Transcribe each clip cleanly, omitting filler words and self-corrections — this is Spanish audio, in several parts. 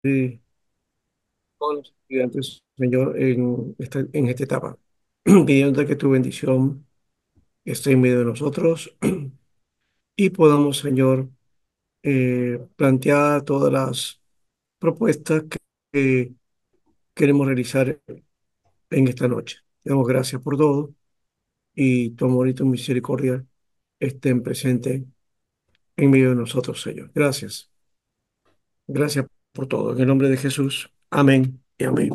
Con los estudiantes, Señor, en esta etapa, pidiendo que tu bendición esté en medio de nosotros y podamos, Señor, plantear todas las propuestas que queremos realizar en esta noche. Te damos gracias por todo y tu amor y tu misericordia estén presentes en medio de nosotros, Señor. Gracias. Gracias por todo. En el nombre de Jesús. Amén y amén.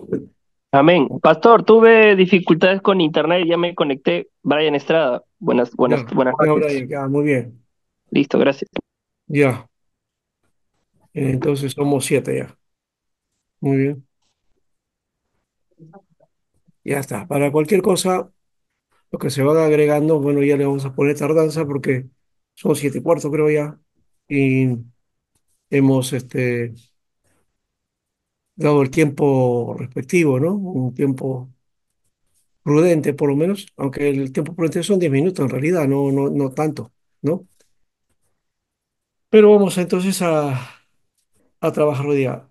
Amén. Pastor, tuve dificultades con internet, ya me conecté. Brian Estrada, Ya, buenas ya, noches. Brian, ya, muy bien. Listo, gracias. Ya, entonces somos siete ya. Muy bien. Ya está. Para cualquier cosa, lo que se van agregando, bueno, ya le vamos a poner tardanza porque son 7:15, creo ya. Y hemos dado el tiempo respectivo, ¿no? Un tiempo prudente, por lo menos, aunque el tiempo prudente son 10 minutos en realidad, no tanto, ¿no? Pero vamos entonces a trabajar hoy día.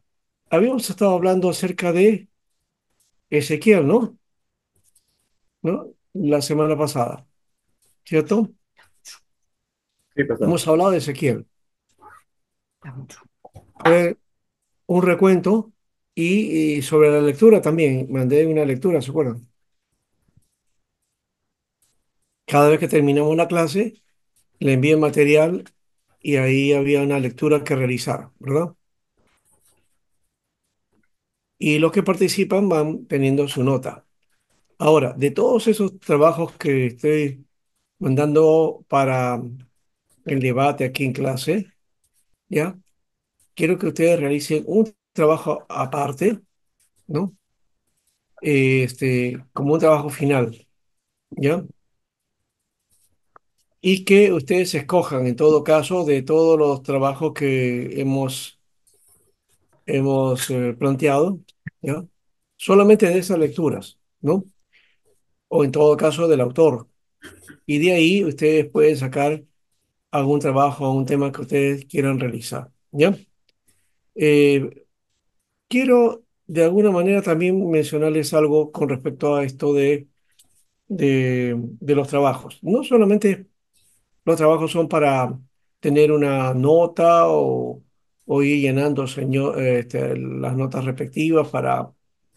Habíamos estado hablando acerca de Ezequiel, ¿no? ¿No? La semana pasada, ¿cierto? Sí, perdón. Hemos hablado de Ezequiel. Fue un recuento y sobre la lectura también. Mandé una lectura, ¿se acuerdan? Cada vez que terminamos la clase, le envié material y ahí había una lectura que realizar, ¿verdad? Y los que participan van teniendo su nota. Ahora, de todos esos trabajos que estoy mandando para el debate aquí en clase, ¿ya? Quiero que ustedes realicen un trabajo aparte, ¿no? Como un trabajo final, ¿ya? Y que ustedes escojan, en todo caso, de todos los trabajos que hemos planteado, ¿ya? Solamente de esas lecturas, ¿no? O en todo caso del autor. Y de ahí ustedes pueden sacar algún trabajo o un tema que ustedes quieran realizar, ¿ya? Eh, Quiero de alguna manera también mencionarles algo con respecto a esto de los trabajos. No solamente los trabajos son para tener una nota o ir llenando, las notas respectivas para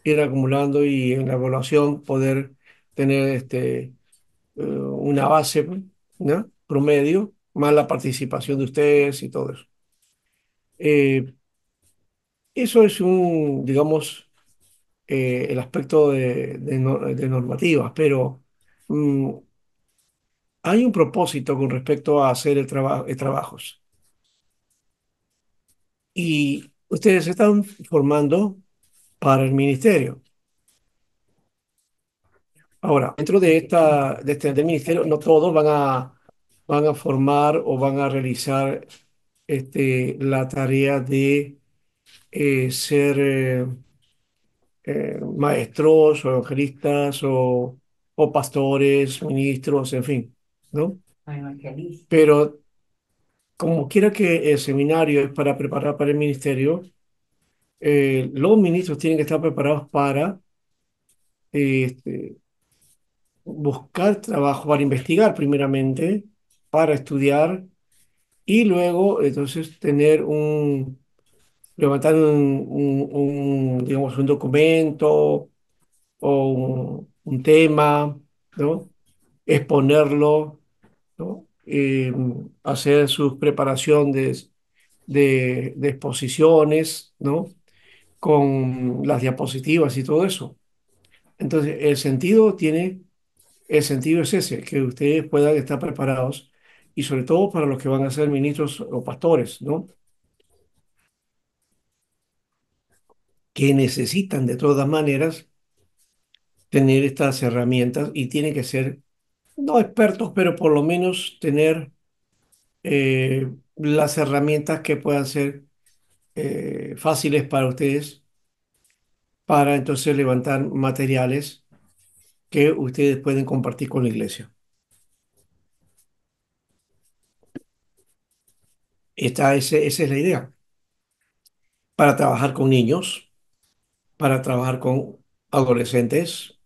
ir acumulando y en la evaluación poder tener una base, ¿no? Promedio, más la participación de ustedes y todo eso. Eh, Eso es digamos, el aspecto de normativas, pero mm, hay un propósito con respecto a hacer trabajos. Y ustedes se están formando para el ministerio. Ahora, dentro del ministerio, no todos van a formar o van a realizar la tarea de ser maestros o evangelistas o pastores, ministros, en fin, ¿no? Pero como quiera que el seminario es para preparar para el ministerio, los ministros tienen que estar preparados para este, buscar trabajo, para investigar primeramente, para estudiar y luego entonces levantar digamos, un documento o un tema, ¿no? Exponerlo, ¿no? Hacer sus preparaciones de exposiciones, ¿no? Con las diapositivas y todo eso. Entonces, el sentido es ese, que ustedes puedan estar preparados y sobre todo para los que van a ser ministros o pastores, ¿no? Que necesitan de todas maneras tener estas herramientas y tienen que ser, no expertos, pero por lo menos tener las herramientas que puedan ser fáciles para ustedes para entonces levantar materiales que ustedes pueden compartir con la iglesia. Esa es la idea. para trabajar con niños, para trabajar con adolescentes,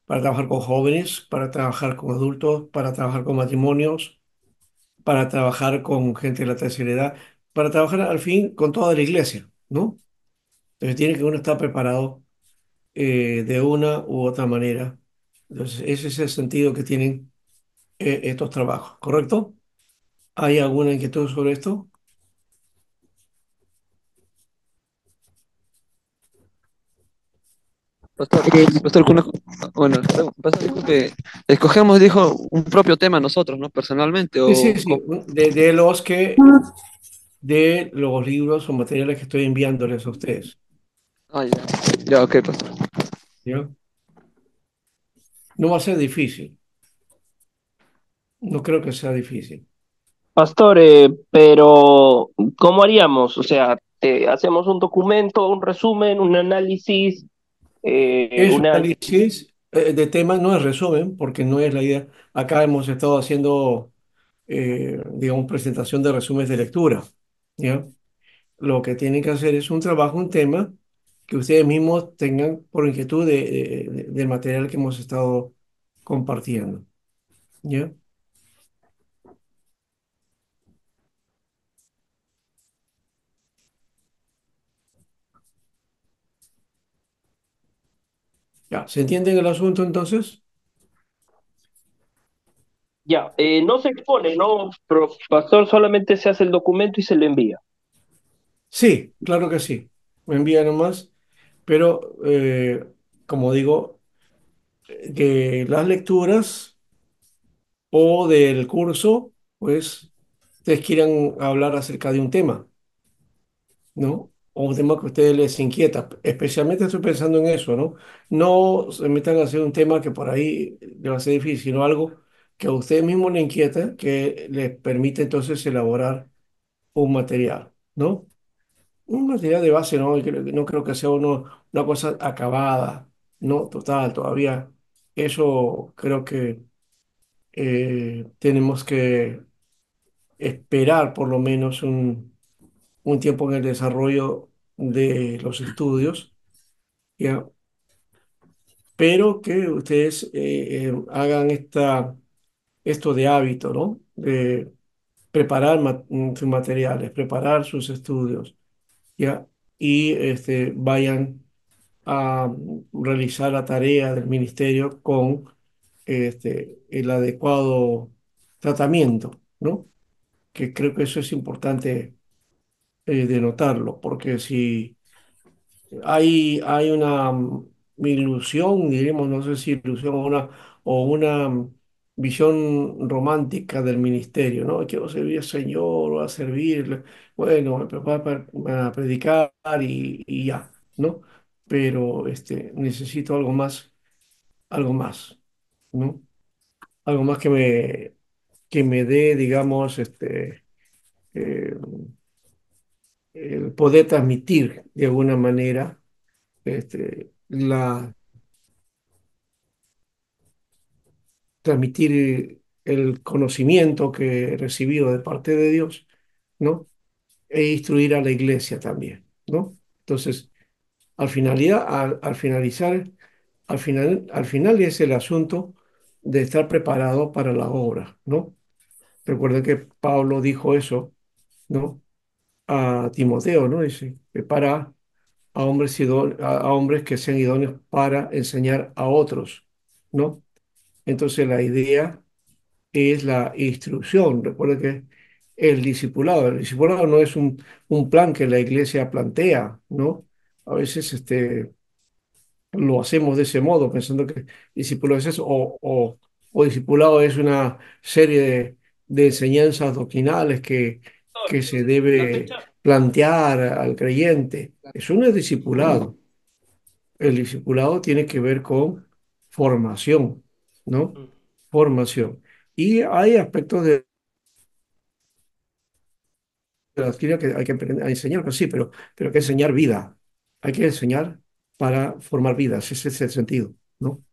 para trabajar con jóvenes, para trabajar con adultos, para trabajar con matrimonios, para trabajar con gente de la tercera edad, para trabajar al fin con toda la iglesia, ¿no? Entonces tiene que uno estar preparado de una u otra manera. Entonces ese es el sentido que tienen estos trabajos, ¿correcto? ¿Hay alguna inquietud sobre esto? Pastor, pastor, bueno, pastor, disculpe, escogemos, dijo, un propio tema nosotros, ¿no? Personalmente, Sí, sí, o sí, de los libros o materiales que estoy enviándoles a ustedes, Ah, ya, ya, ok, pastor. ¿ya? No va a ser difícil, no creo que sea difícil. Pastor, pero ¿cómo haríamos? O sea, hacemos un documento, un resumen, un análisis, Es un una... análisis de temas, no es resumen, porque no es la idea. Acá hemos estado haciendo, digamos, presentación de resúmenes de lectura, ¿ya? Lo que tienen que hacer es un trabajo, un tema que ustedes mismos tengan por inquietud del material que hemos estado compartiendo, ¿ya? Ya, ¿se entiende el asunto entonces? Ya, no se expone, ¿no? Pero, pastor, solamente se hace el documento y se lo envía. Sí, claro que sí. Me envía nomás, pero como digo, que las lecturas o del curso, pues, ustedes quieran hablar acerca de un tema, ¿no? O un tema que a ustedes les inquieta. Especialmente estoy pensando en eso, ¿no? No se metan a hacer un tema que por ahí les va a ser difícil, sino algo que a ustedes mismos les inquieta, que les permite entonces elaborar un material, ¿no? Un material de base, ¿no? No creo que sea una cosa acabada, ¿no? Total, todavía. Eso creo que tenemos que esperar por lo menos un tiempo en el desarrollo de los estudios, ¿ya? Pero que ustedes hagan esto de hábito, ¿no? De preparar sus materiales, preparar sus estudios, ¿ya? Y vayan a realizar la tarea del ministerio con el adecuado tratamiento, ¿no? Que creo que eso es importante de notarlo, porque si hay una ilusión, diremos, no sé si ilusión o una visión romántica del ministerio, ¿no? Quiero servir al Señor o a servirle, bueno, me preparo para predicar y ya, ¿no? Pero necesito algo más, ¿no? Algo más que me dé, digamos, eh, el poder transmitir de alguna manera transmitir el conocimiento que he recibido de parte de Dios, ¿no? E instruir a la iglesia también, ¿no? Entonces, al finalizar, al final es el asunto de estar preparado para la obra, ¿no? Recuerden que Pablo dijo eso, ¿no? A Timoteo, ¿no? Dice, prepara a hombres, a hombres que sean idóneos para enseñar a otros, ¿no? Entonces la idea es la instrucción. Recuerda que el discipulado no es un plan que la iglesia plantea, ¿no? A veces lo hacemos de ese modo, pensando que discipulado es eso, o discipulado es una serie de enseñanzas doctrinales que se La debe fecha. plantear al creyente. Eso no es discipulado. El discipulado tiene que ver con formación, ¿no? Formación. Y hay aspectos de la doctrina que hay que aprender a enseñar, pues sí, pero hay que enseñar vida. Hay que enseñar para formar vidas. Ese es el sentido, ¿no?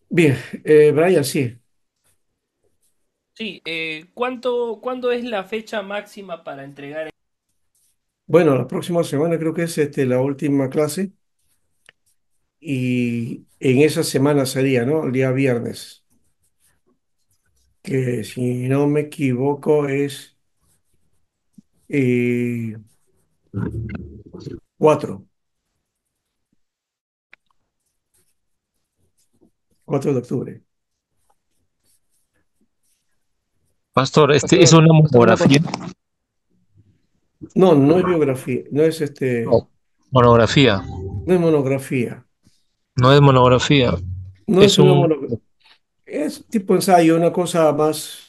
Bien, Brian, sí. Sí, ¿cuándo es la fecha máxima para entregar? Bueno, la próxima semana creo que es la última clase y en esa semana sería, ¿no? El día viernes, que si no me equivoco es eh, 4, 4 de octubre. Pastor, este es Pastor, una pastor, una monografía. consulta. No, no es biografía, no es No, monografía. no es monografía, No es monografía. no es Es una un, monografía, es tipo ensayo, una cosa más,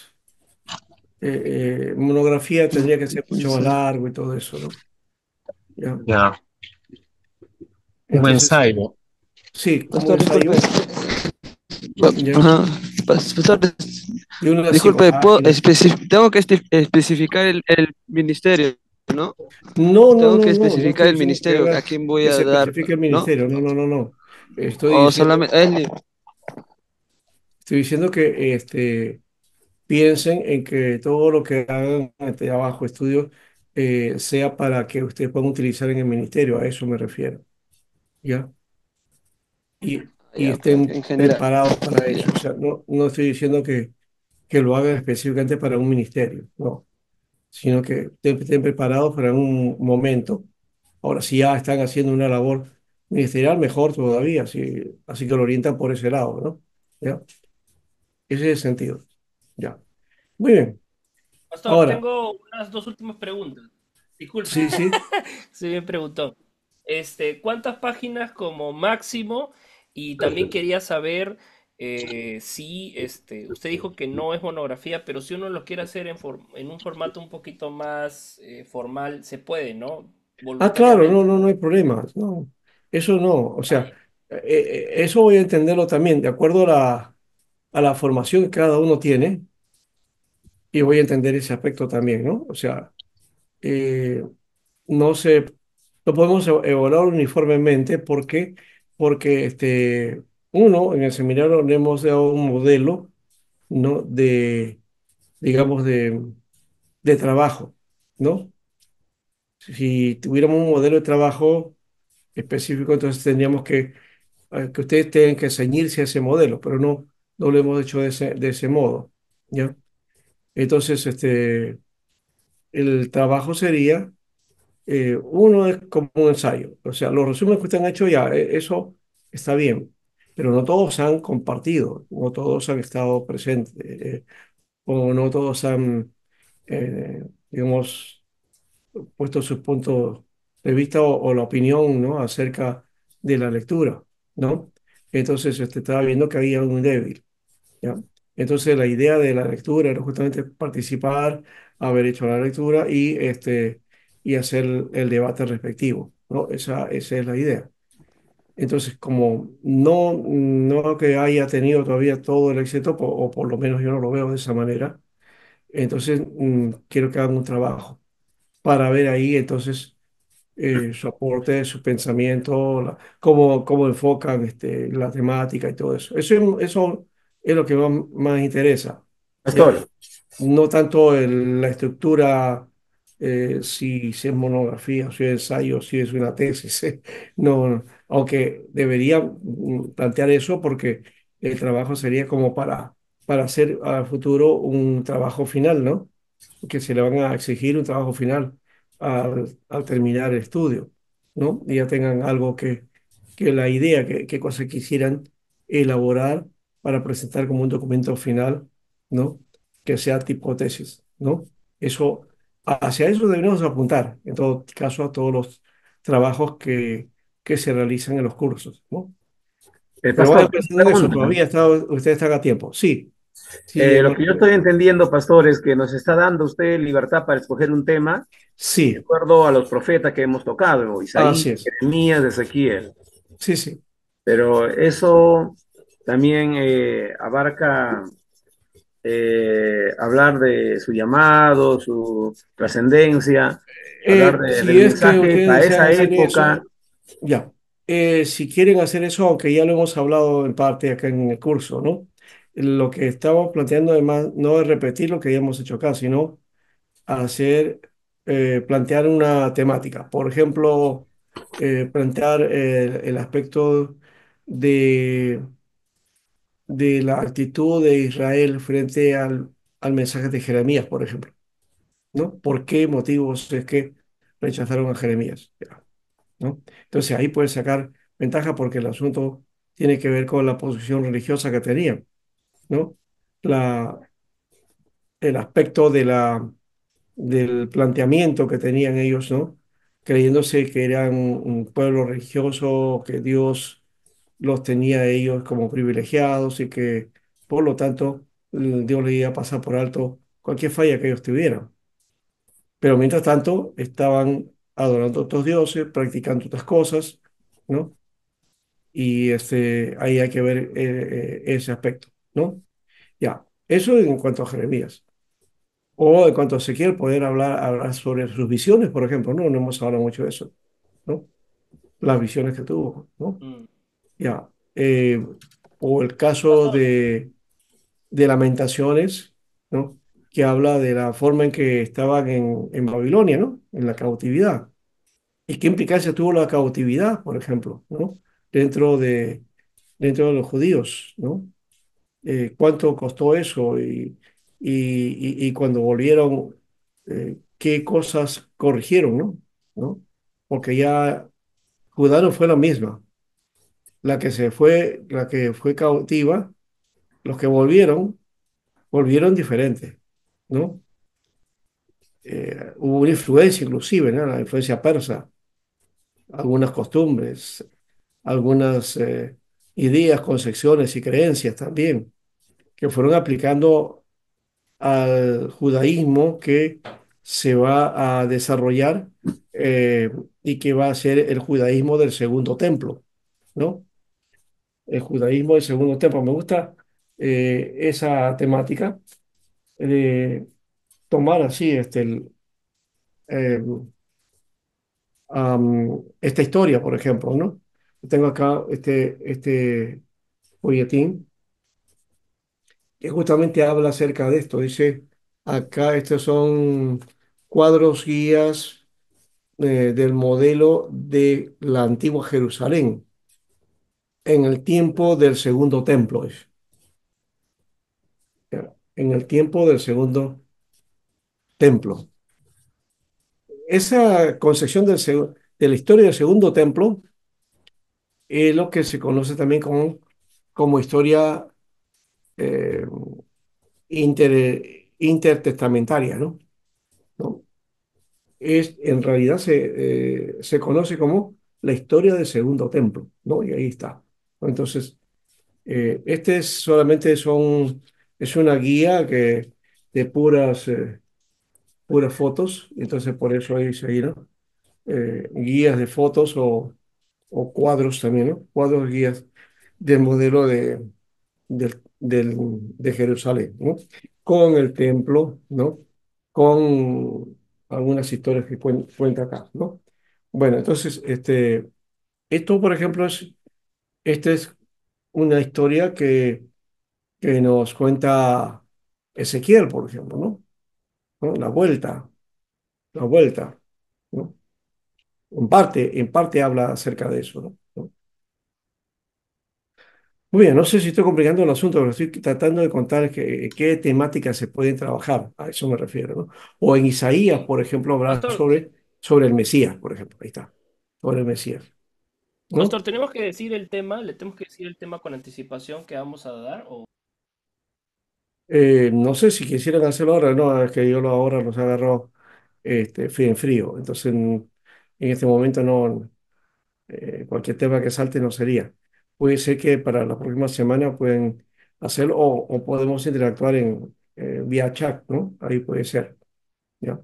monografía tendría que ser mucho más largo y todo eso, ¿no? Ya. ya, un Entonces, ensayo. sí, como Pastor, disculpe. ensayo, ya, Ajá. Pastor, de unas cinco disculpe, páginas. tengo que especificar el ministerio, ¿no? No, no, Tengo que no, no, no especificar estoy el diciendo que ministerio a hagas, quién voy que se a dar, especifique el ¿no? ministerio, no, no, no, no. Estoy O diciendo, solamente estoy diciendo que piensen en que todo lo que hagan abajo estudios sea para que ustedes puedan utilizar en el ministerio, a eso me refiero, ¿ya? Y ya, pues, estén en general. preparados para Ya. eso. O sea, no, no estoy diciendo que lo hagan específicamente para un ministerio, no, sino que estén preparados para un momento. Ahora, si ya están haciendo una labor ministerial, mejor todavía, así que lo orientan por ese lado, ¿no? ¿Ya? Ese es el sentido. Ya. Muy bien. Pastor, Ahora, tengo unas dos últimas preguntas. Disculpe, sí, sí. se me preguntó. ¿Cuántas páginas como máximo? Y también quería saber si, usted dijo que no es monografía, pero si uno lo quiere hacer en un formato un poquito más formal, se puede, ¿no? Ah, claro, no, Voluntariamente. no, no hay problema. No, eso no. O Ah, sea, eso voy a entenderlo también, de acuerdo a la formación que cada uno tiene, y voy a entender ese aspecto también, ¿no? O sea, eh, no se, no podemos evaluar uniformemente porque uno, en el seminario le hemos dado un modelo, ¿no? Digamos, de trabajo, ¿no? Si tuviéramos un modelo de trabajo específico, entonces tendríamos que ustedes tengan que ceñirse a ese modelo, pero no, no lo hemos hecho de ese modo, ¿ya? Entonces, el trabajo sería, uno es como un ensayo, o sea, los resúmenes que ustedes han hecho ya, eso está bien, pero no todos han compartido, no todos han estado presentes, o no todos han, digamos, puesto sus puntos de vista o la opinión, ¿no? Acerca de la lectura, ¿no? Entonces, estaba viendo que había un débil, ¿ya? Entonces, la idea de la lectura era justamente participar, haber hecho la lectura y hacer el debate respectivo, ¿no? Esa es la idea. Entonces, como no que haya tenido todavía todo el éxito, o por lo menos yo no lo veo de esa manera, entonces quiero que hagan un trabajo para ver ahí entonces su aporte, su pensamiento, cómo enfocan la temática y todo eso. Eso es lo que más interesa, ¿ya? Pastor, No tanto la estructura, si es monografía, si es ensayo, si es una tesis. No, no. Aunque debería plantear eso porque el trabajo sería como para hacer al futuro un trabajo final, ¿no? Que se le van a exigir un trabajo final al terminar el estudio, ¿no? Y ya tengan algo que la idea, que cosa quisieran elaborar para presentar como un documento final, ¿no? Que sea tipo tesis, ¿no? Eso, hacia eso debemos apuntar, en todo caso, a todos los trabajos que se realizan en los cursos, ¿no? Pero vayan pastor, tengo pensando en una eso, pregunta. todavía ustedes están a tiempo. Sí, sí, Lo hermano. que yo estoy entendiendo, pastor, es que nos está dando usted libertad para escoger un tema de Sí, acuerdo a los profetas que hemos tocado, Isaías, así es. Jeremías, Ezequiel. Sí, sí. Pero eso también abarca hablar de su llamado, su trascendencia, hablar del Si es que mensaje ustedes para desean esa hacer época. eso, ya. Si quieren hacer eso, aunque ya lo hemos hablado en parte acá en el curso, ¿no? Lo que estamos planteando además no es repetir lo que ya hemos hecho acá, sino hacer plantear una temática. Por ejemplo, plantear el aspecto de, de la actitud de Israel frente al mensaje de Jeremías, por ejemplo, ¿no? ¿Por qué motivos es que rechazaron a Jeremías? Ya, ¿no? Entonces ahí puedes sacar ventaja porque el asunto tiene que ver con la posición religiosa que tenían, ¿no? La, el aspecto del planteamiento que tenían ellos, ¿no? Creyéndose que eran un pueblo religioso, que Dios los tenía a ellos como privilegiados y que, por lo tanto, Dios le iba a pasar por alto cualquier falla que ellos tuvieran. Pero mientras tanto, estaban adorando a otros dioses, practicando otras cosas, ¿no? Y ahí hay que ver ese aspecto, ¿no? Ya, eso en cuanto a Jeremías. O en cuanto a Ezequiel, poder hablar sobre sus visiones, por ejemplo, ¿no? No hemos hablado mucho de eso, ¿no? Las visiones que tuvo, ¿no? Mm. Ya. O el caso Pastor, de Lamentaciones, ¿no? Que habla de la forma en que estaban en Babilonia, ¿no? En la cautividad. ¿Y qué implicancia tuvo la cautividad, por ejemplo, ¿no? Dentro dentro de los judíos, ¿no? ¿Cuánto costó eso? Y cuando volvieron, ¿qué cosas corrigieron, ¿no? ¿No? Porque ya Judá no fue la misma. La que fue cautiva, los que volvieron diferentes, ¿no? Hubo una influencia inclusive, ¿no? La influencia persa, algunas costumbres, algunas ideas, concepciones y creencias también, que fueron aplicando al judaísmo que se va a desarrollar y que va a ser el judaísmo del segundo templo, ¿no? El judaísmo del segundo templo. Me gusta esa temática de tomar así eh, esta historia, por ejemplo, ¿no? Tengo acá este folletín que justamente habla acerca de esto. Dice, acá estos son cuadros guías del modelo de la antigua Jerusalén en el tiempo del segundo templo. ¿Ya? En el tiempo del segundo templo. Esa concepción de la historia del segundo templo es lo que se conoce también como historia eh, intertestamentaria, ¿no? ¿No? En realidad se conoce como la historia del segundo templo, ¿no? Y ahí está. Entonces, este solamente es una guía de puras fotos, entonces por eso dice ahí, ¿no? Guías de fotos o cuadros también, ¿no? Cuadros guías del modelo de Jerusalén, ¿no? Con el templo, ¿no? Con algunas historias que cuenta acá, ¿no? Bueno, entonces, esto, por ejemplo, esta es una historia que nos cuenta Ezequiel, por ejemplo, ¿no? ¿No? La vuelta, ¿no? En parte habla acerca de eso, ¿no? ¿No? Muy bien, no sé si estoy complicando el asunto, pero estoy tratando de contar qué temáticas se pueden trabajar, a eso me refiero, ¿no? O en Isaías, sí. por ejemplo, hablar Pastor, sobre el Mesías, por ejemplo, ahí está, sobre el Mesías, ¿no? Pastor, tenemos que decir el tema, le tenemos que decir el tema con anticipación que vamos a dar, o No sé si quisieran hacerlo ahora, no, es que yo ahora los agarro frío en frío, entonces en este momento no, cualquier tema que salte no sería. Puede ser que para la próxima semana pueden hacerlo o podemos interactuar en vía chat, ¿no? Ahí puede ser, ¿ya?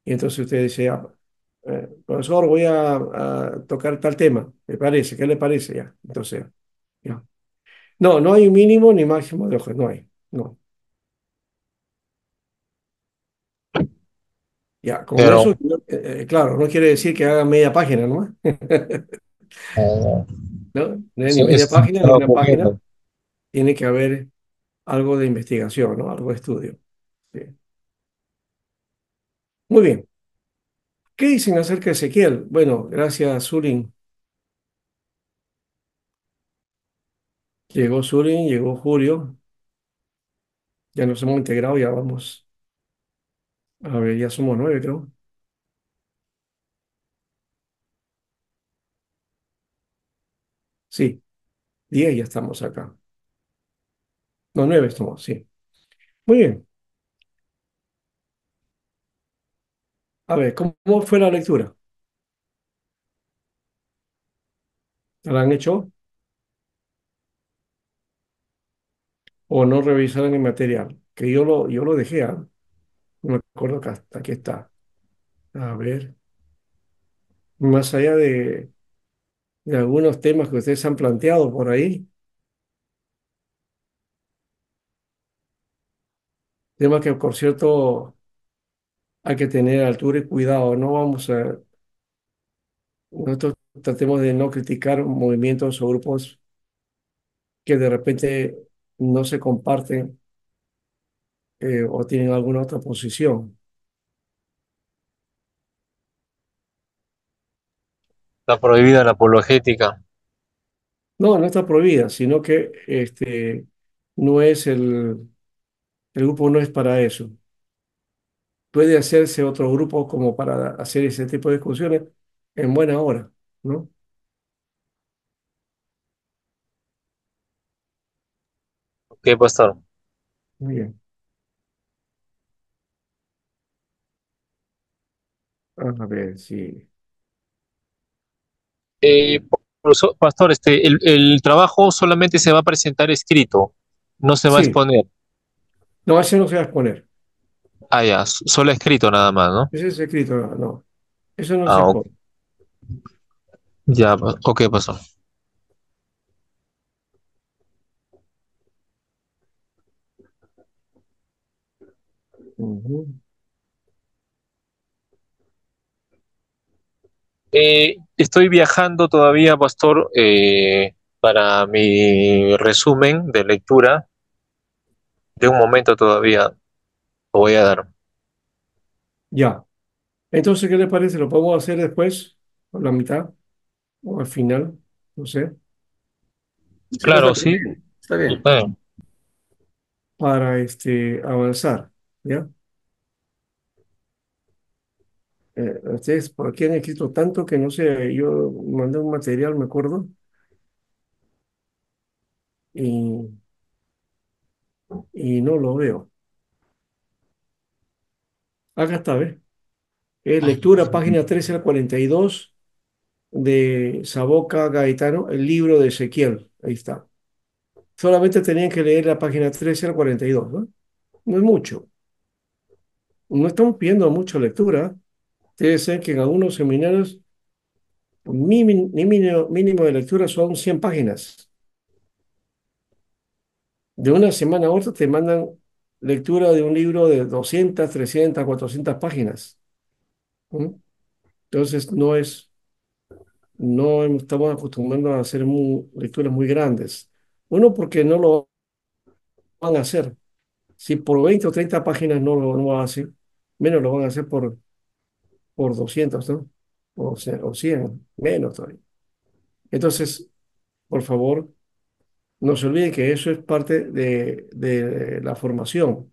Y entonces usted dice, "Ah, profesor, voy a tocar tal tema, ¿me parece? ¿Qué le parece? Ya, entonces, ya. No, no hay un mínimo ni máximo de hojas, no hay, no. Ya, con eso, Pero, claro, no quiere decir que haga media página, ¿no? eh, ¿No? No es ni eso media es lo que página ni estaba una página, ocurriendo. tiene que haber algo de investigación, ¿no? Algo de estudio. Sí. Muy bien. ¿Qué dicen acerca de Ezequiel? Bueno, gracias, Surin. Llegó Surin, llegó Julio. Ya nos hemos integrado, ya vamos. A ver, ya somos 9, creo. Sí, 10 ya estamos acá. No, 9 estamos, sí. Muy bien. A ver, ¿cómo fue la lectura? ¿La han hecho o no revisaron el material? Que yo lo dejé, ¿ah? No me acuerdo que hasta aquí está. A ver, más allá de algunos temas que ustedes han planteado por ahí, temas que, por cierto, hay que tener altura y cuidado. Nosotros tratemos de no criticar movimientos o grupos que de repente no se comparten o tienen alguna otra posición. Está prohibida la apologética. No, no está prohibida, sino que no es el grupo no es para eso. Puede hacerse otro grupo como para hacer ese tipo de discusiones en buena hora, ¿no? ¿Qué, pastor? Muy bien. A ver, sí. Pastor, el trabajo solamente se va a presentar escrito, no se va a Sí, exponer. no, ese no se va a exponer. Ah, ya, solo escrito nada más, ¿no? Ese es escrito, no, no. Eso no se Ah, ok. expone. Ya, ok, pastor. Ujú. Estoy viajando todavía, pastor, para mi resumen de lectura. De un momento todavía lo voy a dar. Ya. Entonces, ¿qué le parece? ¿Lo podemos hacer después? ¿Por la mitad? ¿O al final? No sé. Sí, pues Claro, está sí. bien, está bien. Bueno, Para avanzar. ¿Ya? Ustedes por aquí han escrito tanto que no sé, yo mandé un material, me acuerdo, y, y no lo veo. Acá está, ¿ves? Es lectura, página 13 al 42 de Saboca Gaetano, el libro de Ezequiel. Ahí está. Solamente tenían que leer la página 13 al 42, ¿no? No es mucho. No estamos pidiendo mucha lectura. Ustedes saben que en algunos seminarios mínimo de lectura son 100 páginas. De una semana a otra te mandan lectura de un libro de 200, 300, 400 páginas. ¿Mm? Entonces no estamos acostumbrando a hacer lecturas muy grandes. Uno, porque no lo van a hacer. Si por 20 o 30 páginas no lo hacen, menos lo van a hacer por 200, ¿no? O 100, menos todavía. Entonces, por favor, no se olviden que eso es parte de la formación.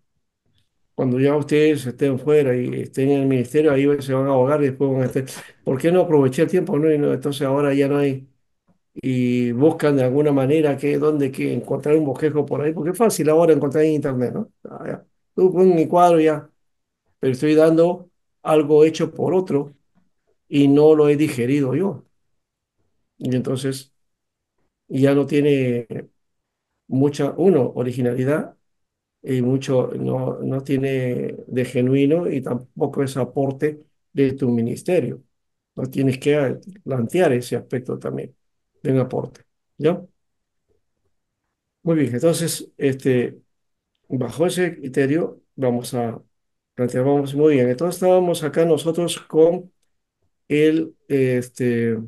Cuando ya ustedes estén fuera y estén en el ministerio, ahí se van a ahogar y después van a estar. ¿Por qué no aproveché el tiempo? No, entonces ahora ya no hay. Y buscan de alguna manera que encontrar un bosquejo por ahí, porque es fácil ahora encontrar en internet, ¿no? Ya. Tú pon mi cuadro ya, pero estoy dando algo hecho por otro y no lo he digerido yo. Y entonces ya no tiene originalidad y no tiene de genuino y tampoco es aporte de tu ministerio. No tienes que plantear ese aspecto también de un aporte. ¿Ya? Muy bien, entonces, bajo ese criterio vamos a plantear, vamos muy bien. Entonces estábamos acá nosotros con el, este,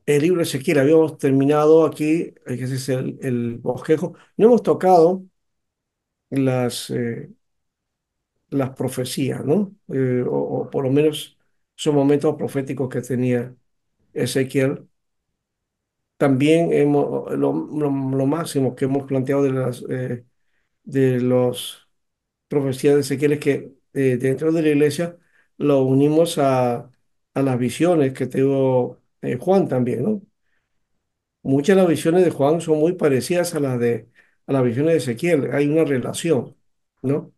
el libro de Ezequiel. Habíamos terminado aquí, ese es el bosquejo. No hemos tocado las las profecías, ¿no? O por lo menos esos momentos proféticos que tenía Ezequiel. También lo máximo que hemos planteado de los profecías de Ezequiel es que dentro de la iglesia lo unimos a las visiones que tuvo Juan también, ¿no? Muchas de las visiones de Juan son muy parecidas a las visiones de Ezequiel. Hay una relación, ¿no?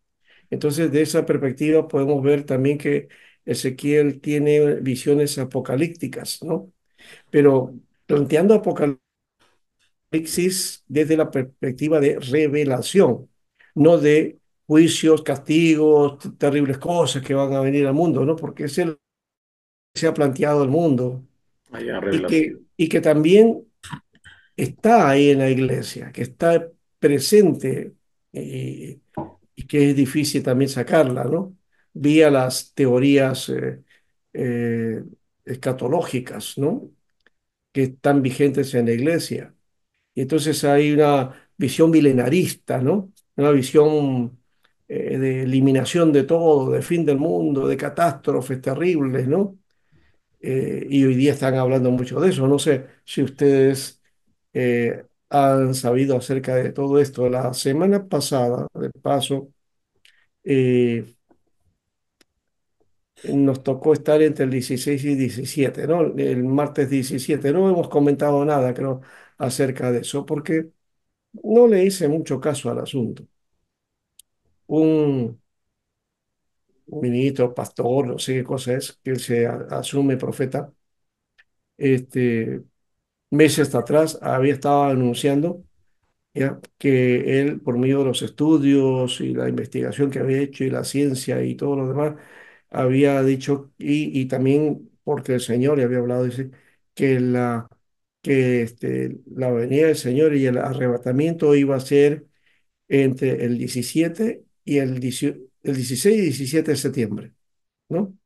Entonces, de esa perspectiva podemos ver también que Ezequiel tiene visiones apocalípticas, ¿no? Pero planteando Apocalipsis desde la perspectiva de revelación, no de juicios, castigos, terribles cosas que van a venir al mundo, ¿no? Porque es el que se ha planteado el mundo Allá, revelación. y que también está ahí en la iglesia, que está presente y, y que es difícil también sacarla, ¿no? Vía las teorías eh, escatológicas, ¿no? Que están vigentes en la iglesia. Y entonces hay una visión milenarista, ¿no? Una visión de eliminación de todo, de fin del mundo, de catástrofes terribles, ¿no? Y hoy día están hablando mucho de eso. No sé si ustedes han sabido acerca de todo esto. La semana pasada, de paso, eh, nos tocó estar entre el 16 y 17, ¿no? El martes 17. No hemos comentado nada, creo, acerca de eso, porque no le hice mucho caso al asunto. Un ministro, pastor, no sé qué cosa es, que se asume profeta, este, meses atrás había estado anunciando ya, que él, por medio de los estudios y la investigación que había hecho y la ciencia y todo lo demás, había dicho, y también porque el Señor le había hablado, dice, que la venida del Señor y el arrebatamiento iba a ser entre el 17 y el 16 y 17 de septiembre, ¿no?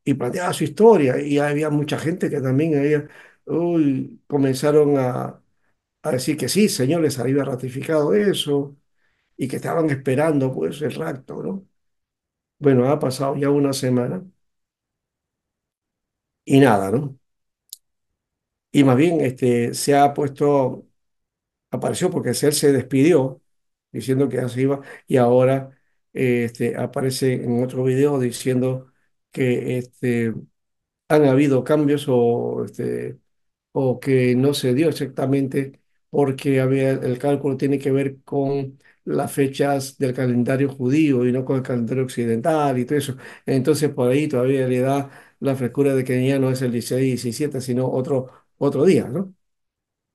Y planteaba su historia, y había mucha gente que también comenzaron a decir que sí, Señor les había ratificado eso y que estaban esperando pues el rapto, ¿no? Bueno, ha pasado ya una semana y nada, ¿no? Y más bien se ha puesto, apareció porque él se despidió diciendo que así iba y ahora aparece en otro video diciendo que han habido cambios o que no se dio exactamente porque el cálculo tiene que ver con las fechas del calendario judío y no con el calendario occidental y todo eso. Entonces por ahí todavía le da la frescura de que ya no es el 16 y 17, sino otro día, ¿no?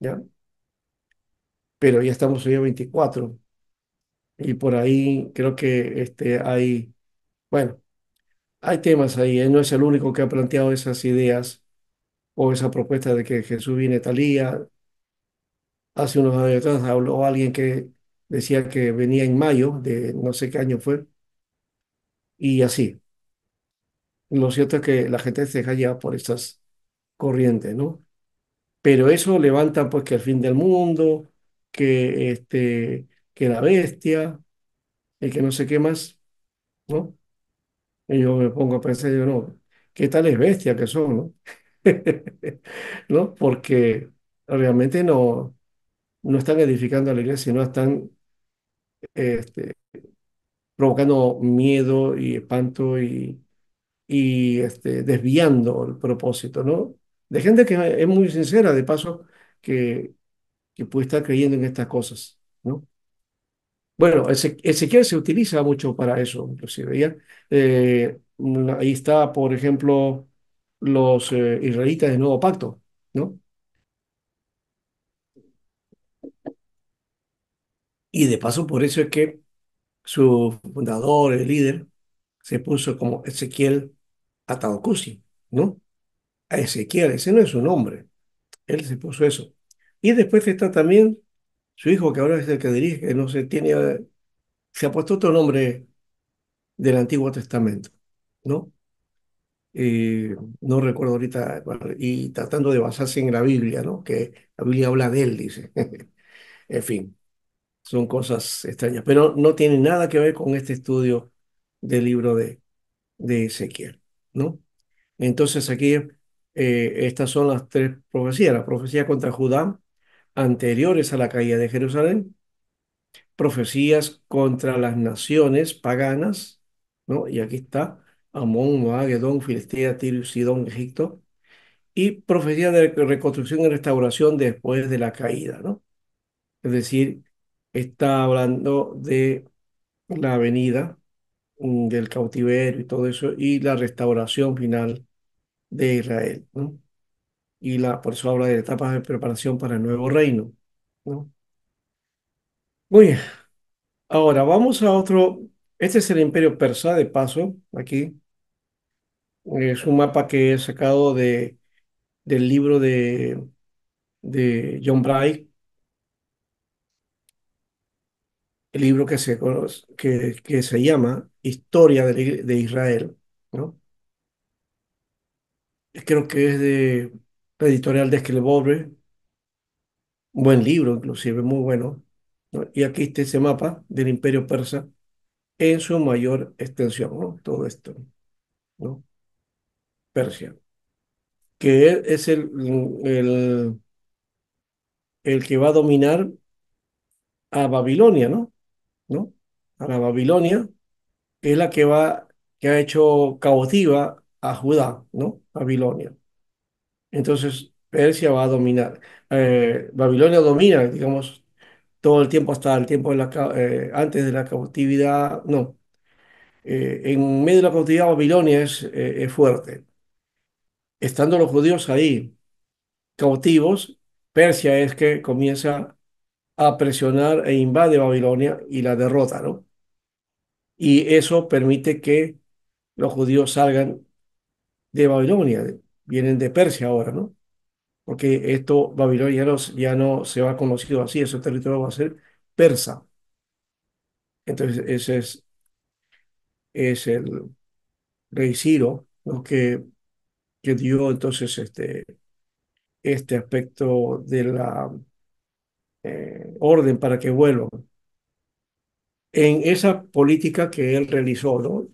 ¿Ya? Pero ya estamos hoy a 24 y por ahí creo que bueno, hay temas ahí. Él no es el único que ha planteado esas ideas o esa propuesta de que Jesús viene tal día. Hace unos años atrás habló alguien que decía que venía en mayo, de no sé qué año fue, y así. Lo cierto es que la gente se deja llevar por esas corrientes, ¿no? Pero eso levanta pues que el fin del mundo, que la bestia, y que no sé qué más, ¿no? Y yo me pongo a pensar, yo no, ¿qué tales bestias que son, ¿no? ¿No? Porque realmente no están edificando a la iglesia, sino están este, provocando miedo y espanto y desviando el propósito, ¿no? De gente que es muy sincera, de paso, que puede estar creyendo en estas cosas, ¿no? Bueno, Ezequiel se utiliza mucho para eso, inclusive, ¿ya? Ahí está, por ejemplo, los israelitas del Nuevo Pacto, ¿no? Y de paso, por eso es que su fundador, el líder, se puso como Ezequiel Ataocusi, ¿no? A Ezequiel, ese no es su nombre. Él se puso eso. Y después está también su hijo, que ahora es el que dirige, que no se tiene, se ha puesto otro nombre del Antiguo Testamento, ¿no? No recuerdo ahorita, bueno, y tratando de basarse en la Biblia, ¿no? Que la Biblia habla de él, dice. En fin, son cosas extrañas, pero no tiene nada que ver con este estudio del libro de Ezequiel, ¿no? Entonces aquí estas son las tres profecías: la profecía contra Judá, anteriores a la caída de Jerusalén; profecías contra las naciones paganas, ¿no? Y aquí está: Amón, Moab, Edom, Filistea, Tiro y Sidón, Egipto; y profecía de reconstrucción y restauración después de la caída, ¿no? Es decir, está hablando de la venida del cautiverio y todo eso, y la restauración final de Israel, ¿no? Y por eso habla de etapas de preparación para el nuevo reino, ¿no? Muy bien, ahora vamos a otro. Este es el Imperio Persa, de paso, aquí. Es un mapa que he sacado del libro de John Bright, el libro que se llama Historia de Israel, ¿no? Creo que es de la editorial de Esquelbobre, buen libro, inclusive, muy bueno, ¿no? Y aquí está ese mapa del Imperio Persa en su mayor extensión, ¿no? Todo esto, ¿no? Persia, que es el que va a dominar a Babilonia, ¿no? ¿No? A la Babilonia, que es la que ha hecho cautiva a Judá, ¿no? Babilonia. Entonces, Persia va a dominar. Babilonia domina, digamos, todo el tiempo hasta el tiempo antes de la cautividad, no. En medio de la cautividad, Babilonia es fuerte. Estando los judíos ahí cautivos, Persia es que comienza a presionar e invade Babilonia y la derrota, ¿no? Y eso permite que los judíos salgan de Babilonia, vienen de Persia ahora, ¿no? Porque Babilonia ya no se va conocido así, ese territorio va a ser persa. Entonces, es el rey Ciro, ¿no? Que dio entonces este aspecto de la orden para que vuelvan. En esa política que él realizó, ¿no?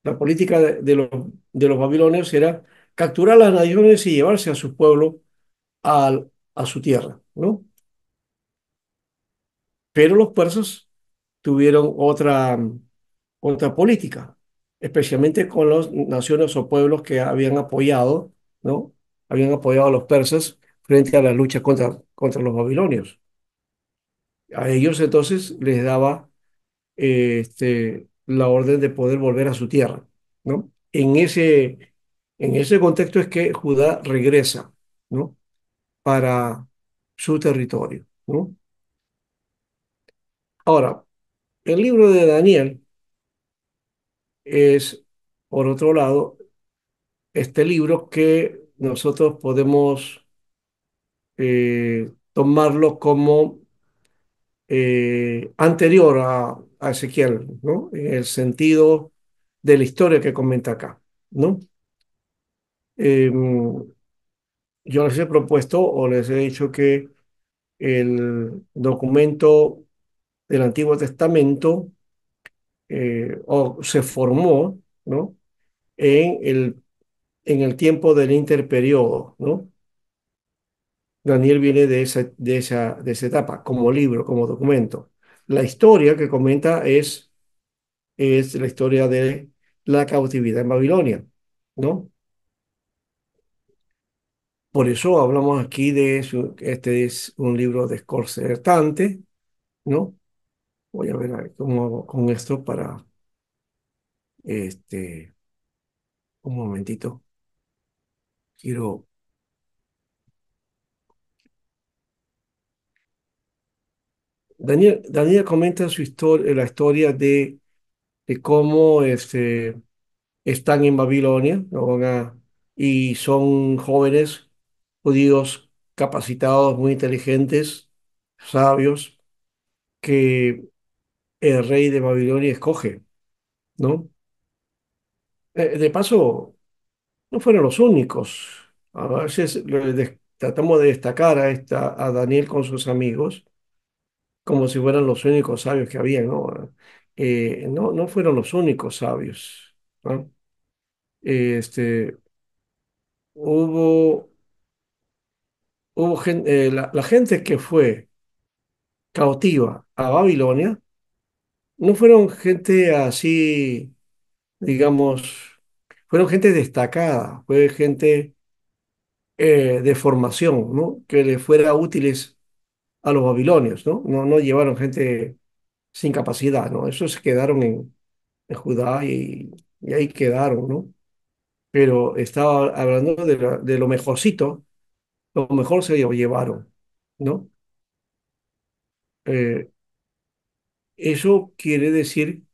La política de los babilonios era capturar las naciones y llevarse a su pueblo a su tierra, ¿no? Pero los persas tuvieron otra política, especialmente con las naciones o pueblos que habían apoyado, ¿no? Habían apoyado a los persas frente a la lucha contra los babilonios. A ellos entonces les daba la orden de poder volver a su tierra, ¿no? En ese contexto es que Judá regresa, ¿no? Para su territorio, ¿no? Ahora, el libro de Daniel es, por otro lado, este libro que nosotros podemos tomarlo como anterior a Ezequiel, ¿no? En el sentido de la historia que comenta acá, ¿no? Em, yo les he propuesto o les he dicho que el documento del Antiguo Testamento se formó, ¿no? en el, en el tiempo del interperiodo, ¿no? Daniel viene de esa etapa, como libro, como documento. La historia que comenta es la historia de la cautividad en Babilonia, ¿no? Por eso hablamos aquí este es un libro desconcertante, ¿no? Voy a ver cómo hago con esto este, un momentito. Quiero, Daniel comenta la historia de cómo están en Babilonia, ¿no? Y son jóvenes judíos capacitados, muy inteligentes, sabios, que el rey de Babilonia escoge, ¿no? De paso, no fueron los únicos. A veces tratamos de destacar a Daniel con sus amigos como si fueran los únicos sabios que había, ¿no? No, no fueron los únicos sabios, ¿no? Este, hubo, la gente que fue cautiva a Babilonia no fueron gente así, digamos, fueron gente destacada, fue gente de formación, ¿no? Que le fuera útiles a los babilonios, ¿no? No, no llevaron gente sin capacidad, ¿no? Esos se quedaron en Judá y ahí quedaron, ¿no? Pero estaba hablando de lo mejorcito, lo mejor se lo llevaron, ¿no? Eh, Eso quiere decir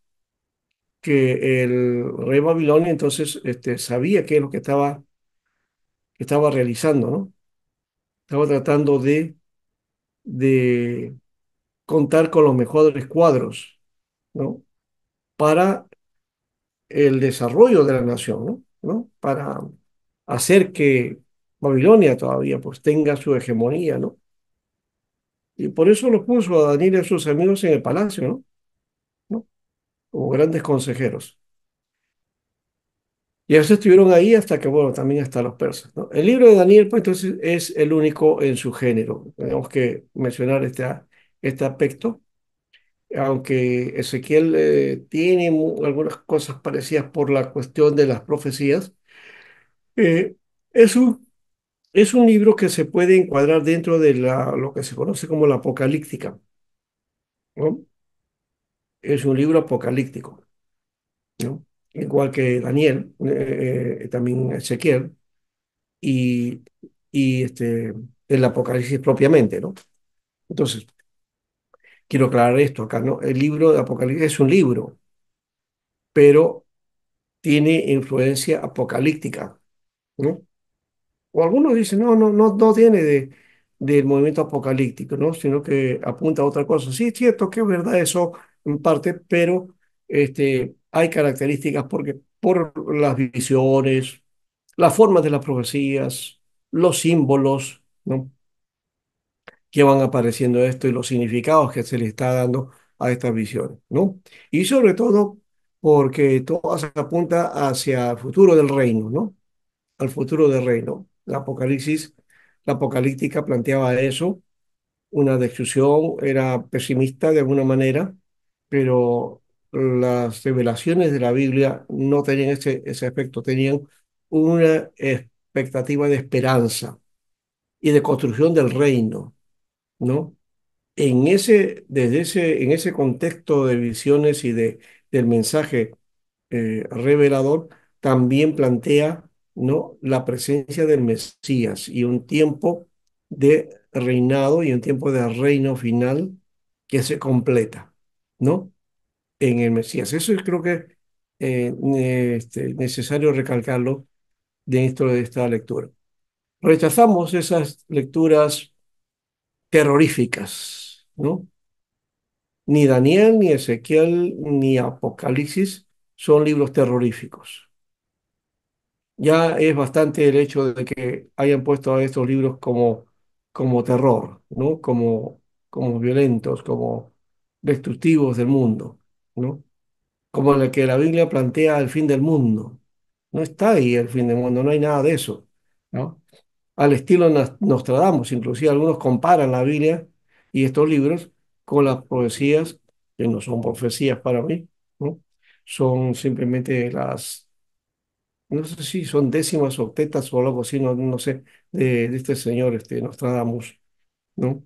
que el rey Babilonia entonces sabía qué es lo que estaba realizando, ¿no? Estaba tratando de contar con los mejores cuadros, ¿no? Para el desarrollo de la nación, ¿no? ¿No? Para hacer que Babilonia todavía pues tenga su hegemonía, ¿no? Y por eso lo puso a Daniel y a sus amigos en el palacio, ¿no? ¿No? Como grandes consejeros. Y ellos estuvieron ahí hasta que, bueno, también hasta los persas, ¿no? El libro de Daniel, pues entonces es el único en su género. Tenemos que mencionar este aspecto, aunque Ezequiel tiene algunas cosas parecidas por la cuestión de las profecías. eh, es un, es un libro que se puede encuadrar dentro de lo que se conoce como la apocalíptica, ¿no? Es un libro apocalíptico, ¿no? Igual que Daniel, también Ezequiel y, y el Apocalipsis propiamente, ¿no? Entonces, quiero aclarar esto acá, ¿no? El libro de Apocalipsis es un libro, pero tiene influencia apocalíptica, ¿no? O algunos dicen, no, no, no, no tiene del movimiento apocalíptico, ¿no? Sino que apunta a otra cosa. Sí, es cierto que es verdad eso en parte, pero hay características porque por las visiones, las formas de las profecías, los símbolos, ¿no? Que van apareciendo esto y los significados que se le está dando a estas visiones, ¿no? Y sobre todo porque todo se apunta hacia el futuro del reino, ¿no? Al futuro del reino. La apocalíptica planteaba eso, una destrucción, era pesimista de alguna manera, pero las revelaciones de la Biblia no tenían ese aspecto, tenían una expectativa de esperanza y de construcción del reino, ¿no? En ese contexto de visiones y del mensaje revelador, también plantea, ¿no? La presencia del Mesías y un tiempo de reinado y un tiempo de reino final que se completa, ¿no? En el Mesías. Eso creo que necesario recalcarlo dentro de esta lectura. Rechazamos esas lecturas terroríficas, ¿no? Ni Daniel, ni Ezequiel, ni Apocalipsis son libros terroríficos. Ya es bastante el hecho de que hayan puesto a estos libros como terror, ¿no? Como violentos, como destructivos del mundo, ¿no? Como en el que la Biblia plantea el fin del mundo. No está ahí el fin del mundo, no hay nada de eso, ¿no? Al estilo Nostradamus, inclusive algunos comparan la Biblia y estos libros con las profecías, que no son profecías para mí, ¿no? Son simplemente no sé si son décimas octetas o algo así, no, no sé, de este señor, Nostradamus, ¿no?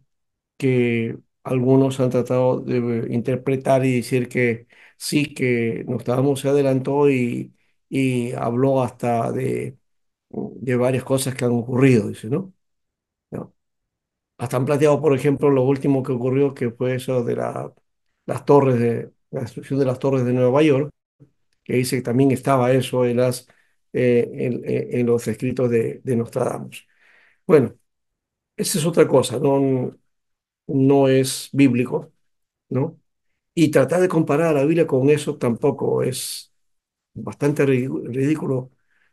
Que algunos han tratado de interpretar y decir que sí, que Nostradamus se adelantó y habló hasta de varias cosas que han ocurrido, dice, ¿no? ¿No? Hasta han planteado, por ejemplo, lo último que ocurrió, que fue eso de la destrucción de las torres de Nueva York, que dice que también estaba eso en los escritos de Nostradamus. Bueno, esa es otra cosa, no, no es bíblico, ¿no? Y tratar de comparar a la Biblia con eso tampoco es bastante ridículo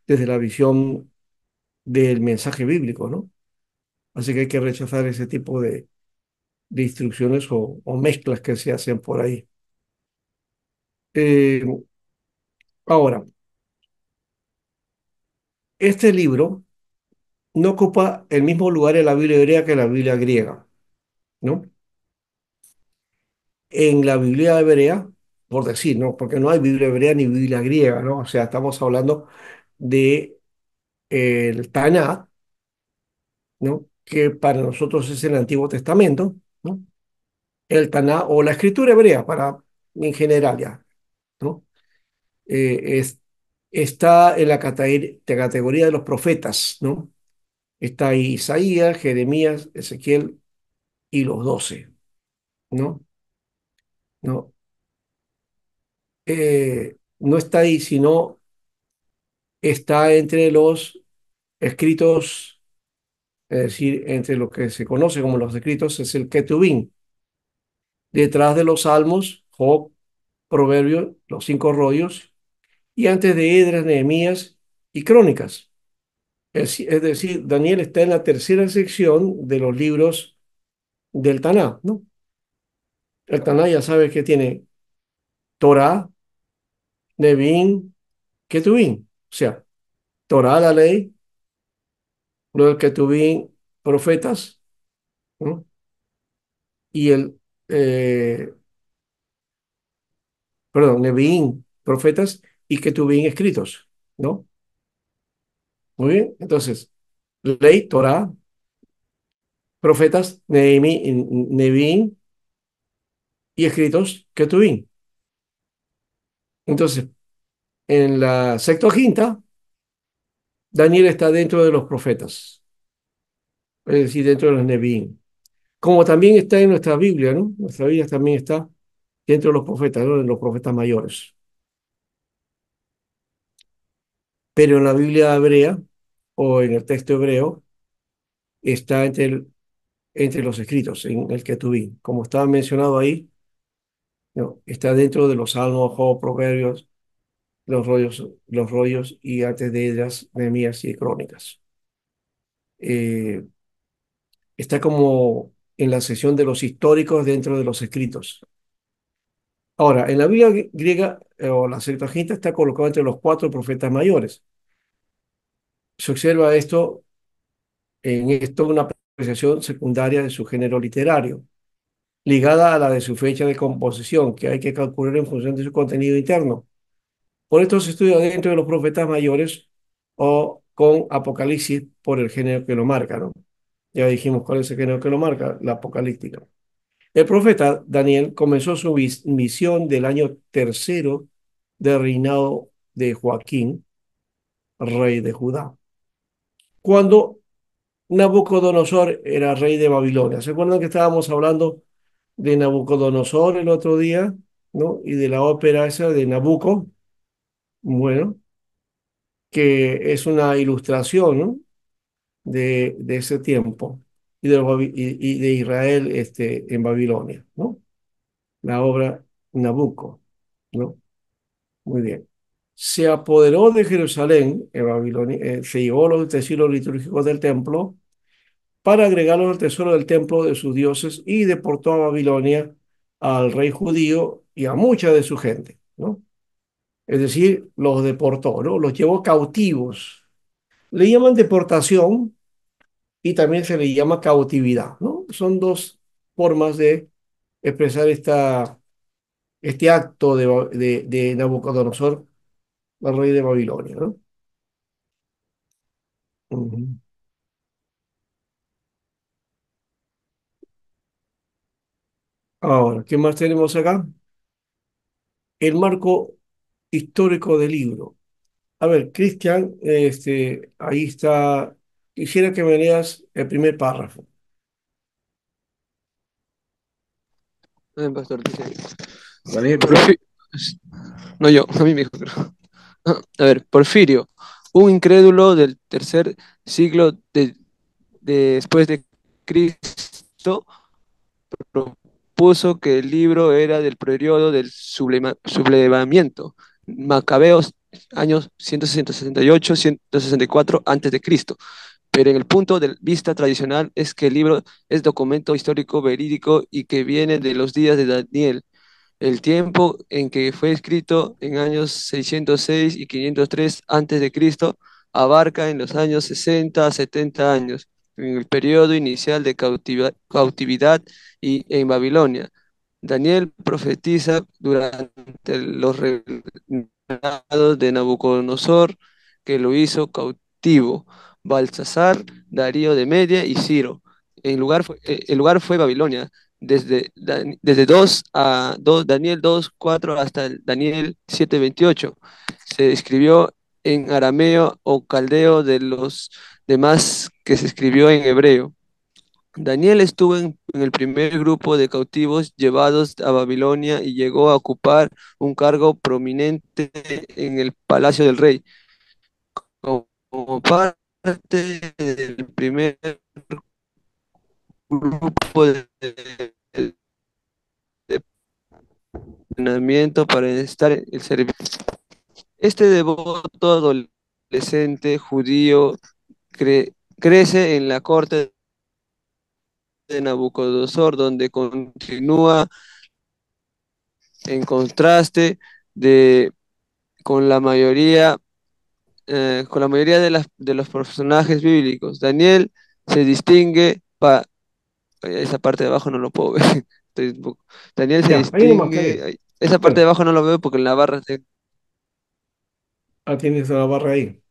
desde la visión del mensaje bíblico, ¿no? Así que hay que rechazar ese tipo de instrucciones o mezclas que se hacen por ahí. Eh, ahora, este libro no ocupa el mismo lugar en la Biblia hebrea que la Biblia griega, ¿no? En la Biblia hebrea, por decir, ¿no? Porque no hay Biblia hebrea ni Biblia griega, ¿no? O sea, estamos hablando de el Tanakh, ¿no? Que para nosotros es el Antiguo Testamento, ¿no? El Tanakh o la escritura hebrea para en general ya, ¿no? Está en la categoría de los profetas, ¿no? Está ahí Isaías, Jeremías, Ezequiel y los 12, ¿no? No, no está ahí, sino está entre los escritos, es decir, entre lo que se conoce como los escritos, es el Ketubín. Detrás de los Salmos, Job, Proverbios, los 5 rollos, y antes de Edras, Nehemías y Crónicas. Es decir, Daniel está en la tercera sección de los libros del Taná, ¿no? El Taná ya sabes que tiene Torá, Nevi'im, Ketubín. O sea, Torá, la ley, luego el Ketubín, profetas, ¿no? Y eh, perdón, Nevi'im, profetas, y Ketubín, escritos, ¿no? Muy bien, entonces, ley, Torá, profetas, Nevi'im y escritos, Ketubín. Entonces, en la Septuaginta, Daniel está dentro de los profetas, es decir, dentro de los Nevi'im. Como también está en nuestra Biblia, ¿no? Nuestra Biblia también está dentro de los profetas, ¿no? De los profetas mayores. Pero en la Biblia hebrea o en el texto hebreo está entre los escritos, en el Ketubín. Como estaba mencionado ahí, ¿no? Está dentro de los Salmos, Job, Proverbios, los rollos y antes de ellas, Nehemías y Crónicas. Eh, Está como en la sección de los históricos dentro de los escritos. Ahora, en la Biblia griega o la Septuaginta está colocado entre los 4 profetas mayores. Se observa esto una apreciación secundaria de su género literario, ligada a la de su fecha de composición, que hay que calcular en función de su contenido interno. Por esto se estudia dentro de los profetas mayores o con Apocalipsis por el género que lo marca, ¿no? Ya dijimos cuál es el género que lo marca, la apocalíptica. El profeta Daniel comenzó su misión del año tercero del reinado de Joaquín, rey de Judá, cuando Nabucodonosor era rey de Babilonia. ¿Se acuerdan que estábamos hablando de Nabucodonosor el otro día, ¿no? Y de la ópera esa de Nabucco, bueno, que es una ilustración, ¿no? De ese tiempo y de Israel en Babilonia, ¿no? La obra Nabucco, ¿no? Muy bien. Se apoderó de Jerusalén, en Babilonia, se llevó los utensilios litúrgicos del templo para agregarlos al tesoro del templo de sus dioses y deportó a Babilonia al rey judío y a mucha de su gente, ¿no? Es decir, los deportó, ¿no? Los llevó cautivos. Le llaman deportación y también se le llama cautividad, ¿no? Son dos formas de expresar este acto de Nabucodonosor, el rey de Babilonia, ¿no? Ujú. Ahora, ¿qué más tenemos acá? El marco histórico del libro. A ver, Cristian, ahí está. Quisiera que me leas el primer párrafo. Pastor, dice, Daniel, por favor. Porfi- no yo, a mí me dijo, creo. A ver, Porfirio, un incrédulo del tercer siglo después de Cristo, propuso que el libro era del periodo del sublevamiento, Macabeos, años 168-164 antes de Cristo, pero en el punto de vista tradicional es que el libro es documento histórico verídico y que viene de los días de Daniel. El tiempo en que fue escrito, en años 606 y 503 antes de Cristo, abarca en los años 60 a 70 años, en el periodo inicial de cautividad y en Babilonia. Daniel profetiza durante los reinados de Nabucodonosor, que lo hizo cautivo, Baltasar, Darío de Media y Ciro. El lugar fue Babilonia, desde 2 a 2, Daniel 2:4 hasta el Daniel 7:28. Se escribió en arameo o caldeo de los demás que se escribió en hebreo. Daniel estuvo en el primer grupo de cautivos llevados a Babilonia y llegó a ocupar un cargo prominente en el palacio del rey. Como parte del primer grupo de entrenamiento para estar en el servicio. Este devoto adolescente judío crece en la corte de Nabucodonosor, donde continúa en contraste de, con con la mayoría de los personajes bíblicos. Daniel se distingue, esa parte de abajo no lo puedo ver. Daniel se Ya, ahí nomás, está distingue, bien. esa parte de Bueno, abajo no lo veo porque en la barra tienes la barra ahí.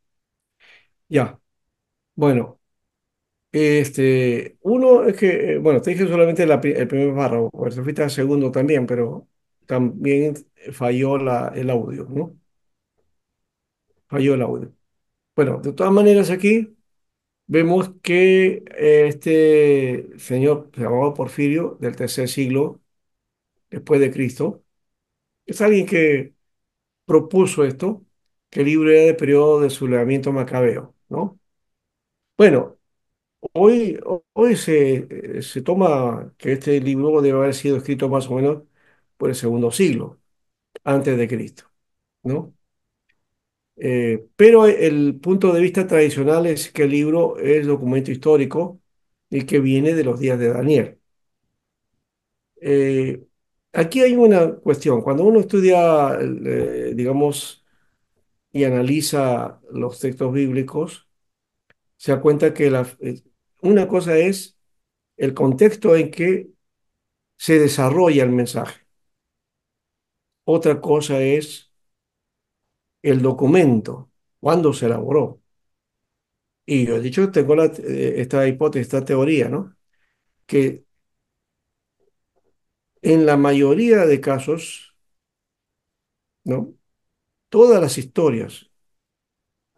Ya, bueno. Uno es que, bueno, te dije solamente el primer párrafo, pues te fuiste al segundo también, pero también falló el audio, ¿no? Falló el audio. Bueno, de todas maneras aquí vemos que este señor llamado Porfirio del tercer siglo después de Cristo es alguien que propuso esto, que el libro era del periodo de sublevamiento macabeo, ¿no? Bueno, hoy se toma que este libro debe haber sido escrito más o menos por el segundo siglo antes de Cristo, ¿no? Pero el punto de vista tradicional es que el libro es documento histórico y que viene de los días de Daniel. Eh, Aquí hay una cuestión. Cuando uno estudia, digamos, y analiza los textos bíblicos, se da cuenta que una cosa es el contexto en que se desarrolla el mensaje. Otra cosa es el documento, cuándo se elaboró. Y yo he dicho, tengo esta hipótesis, esta teoría, ¿no? Que en la mayoría de casos, ¿no? Todas las historias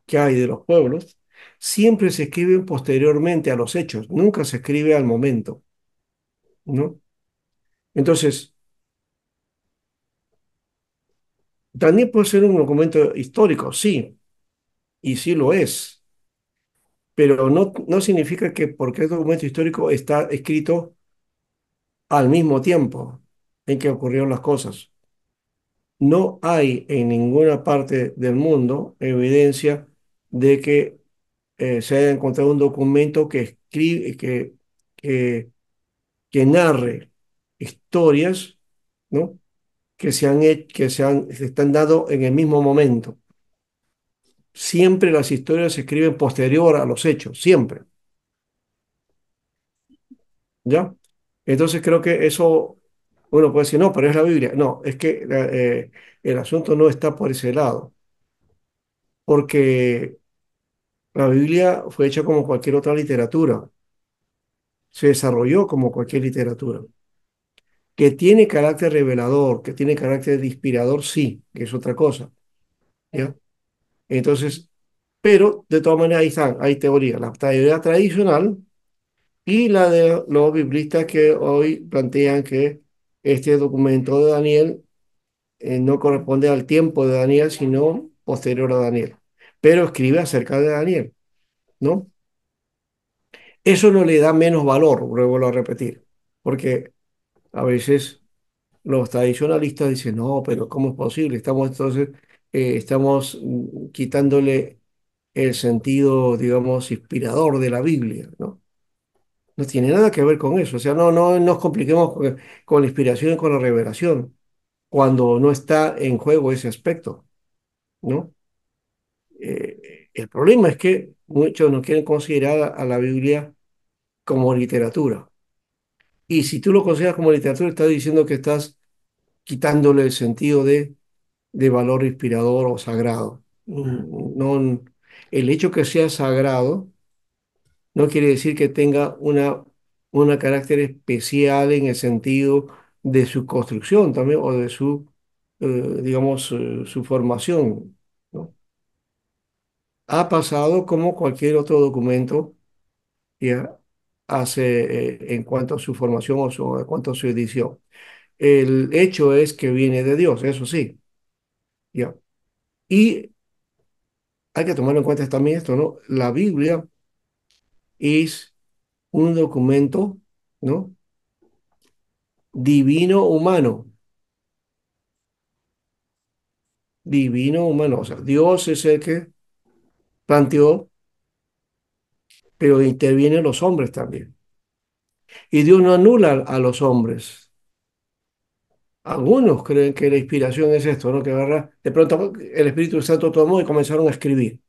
que hay de los pueblos siempre se escriben posteriormente a los hechos, nunca se escribe al momento, ¿no? Entonces, también puede ser un documento histórico, sí, y sí lo es, pero no significa que porque es documento histórico está escrito al mismo tiempo en que ocurrieron las cosas. No hay en ninguna parte del mundo evidencia de que se haya encontrado un documento que, que narre historias, ¿no? Se están dando en el mismo momento. Siempre las historias se escriben posterior a los hechos, siempre, ¿ya? Entonces creo que eso, uno puede decir, no, pero es la Biblia. No, es que el asunto no está por ese lado, porque la Biblia fue hecha como cualquier otra literatura, se desarrolló como cualquier literatura, que tiene carácter revelador, que tiene carácter de inspirador, sí, que es otra cosa, ¿ya? Entonces, pero de todas maneras ahí están, hay teorías, la teoría tradicional y la de los biblistas que hoy plantean que este documento de Daniel no corresponde al tiempo de Daniel, sino posterior a Daniel, pero escribe acerca de Daniel, ¿no? Eso no le da menos valor, vuelvo a repetir, porque a veces los tradicionalistas dicen, no, pero ¿cómo es posible? Estamos entonces, quitándole el sentido, digamos, inspirador de la Biblia, ¿no? No tiene nada que ver con eso. O sea, no nos compliquemos con la inspiración y con la revelación cuando no está en juego ese aspecto, ¿no? El problema es que muchos no quieren considerar a la Biblia como literatura. Y si tú lo consideras como literatura, estás diciendo que estás quitándole el sentido de valor inspirador o sagrado. No, el hecho que sea sagrado no quiere decir que tenga una carácter especial en el sentido de su construcción también o de su, digamos, su formación, ¿no? Ha pasado como cualquier otro documento ya hace en cuanto a su formación en cuanto a su edición. El hecho es que viene de Dios, eso sí, ya. Y hay que tomar en cuenta también esto, ¿no? La Biblia es un documento, ¿no? Divino humano, divino humano. O sea, Dios es el que planteó, pero intervienen los hombres también. Y Dios no anula a los hombres. Algunos creen que la inspiración es esto, ¿no? Que agarra, de pronto el Espíritu Santo tomó y comenzaron a escribir,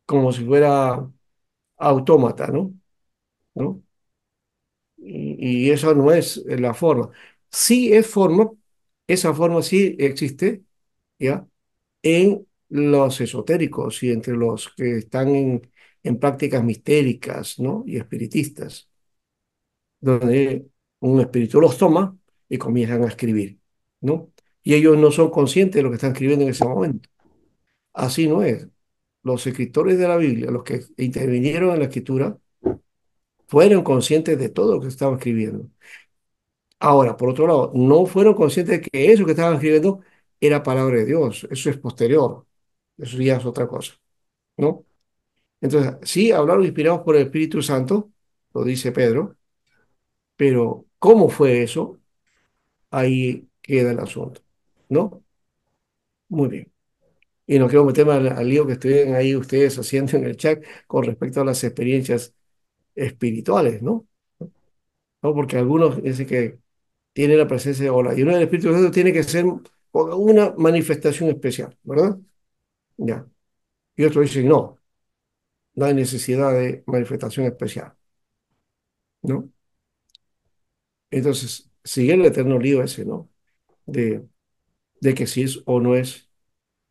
como si fuera autómata, ¿no? ¿No? Y esa no es la forma. Sí es forma, esa forma sí existe, ¿ya? En los esotéricos y entre los que están en prácticas mistéricas, ¿no? Y espiritistas, donde un espíritu los toma y comienzan a escribir, ¿no? Y ellos no son conscientes de lo que están escribiendo en ese momento. Así no es. Los escritores de la Biblia, los que intervinieron en la escritura, fueron conscientes de todo lo que estaban escribiendo. Ahora, por otro lado, no fueron conscientes de que eso que estaban escribiendo era palabra de Dios. Eso es posterior. Eso ya es otra cosa, ¿no? Entonces, sí, hablaron inspirados por el Espíritu Santo, lo dice Pedro, pero ¿cómo fue eso? Ahí queda el asunto, ¿no? Muy bien. Y no quiero meterme al lío que estén ahí ustedes haciendo en el chat con respecto a las experiencias espirituales, ¿no? ¿No? Porque algunos dicen que tiene la presencia de ola y uno del Espíritu Santo tiene que ser una manifestación especial, ¿verdad? Ya. Y otros dicen, no, no hay necesidad de manifestación especial, ¿no? Entonces, sigue el eterno lío ese, ¿no? De, de que si es o no es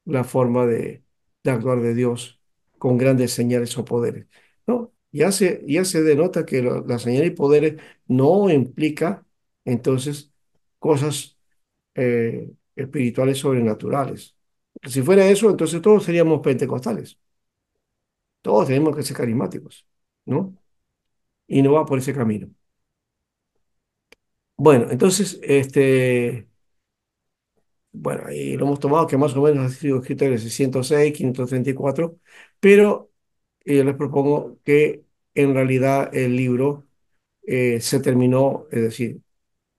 la forma de actuar de Dios con grandes señales o poderes, ¿no? Ya se denota que las señales y poderes no implica, entonces, cosas espirituales sobrenaturales. Si fuera eso, entonces todos seríamos pentecostales, todos tenemos que ser carismáticos, ¿no? Y no va por ese camino. Bueno, entonces, bueno, ahí lo hemos tomado que más o menos ha sido escrito en el 606, 534, pero les propongo que en realidad el libro se terminó, es decir,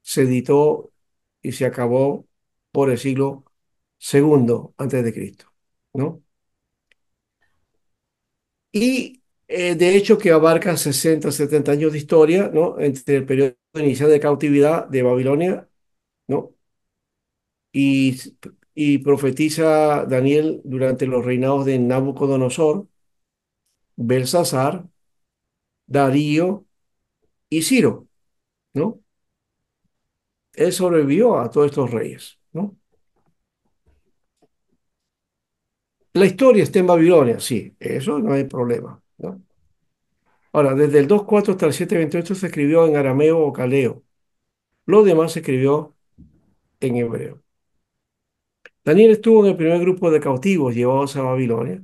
se editó y se acabó por el siglo segundo antes de Cristo, ¿no? Y de hecho que abarca 60, 70 años de historia, ¿no? Entre el periodo inicial de cautividad de Babilonia, ¿no? Y, y profetiza Daniel durante los reinados de Nabucodonosor, Belsasar, Darío y Ciro, ¿no? Él sobrevivió a todos estos reyes, ¿no? La historia está en Babilonia, sí, eso no hay problema, ¿no? Ahora, desde el 2.4 hasta el 7.28 se escribió en arameo o caleo. Lo demás se escribió en hebreo. Daniel estuvo en el primer grupo de cautivos llevados a Babilonia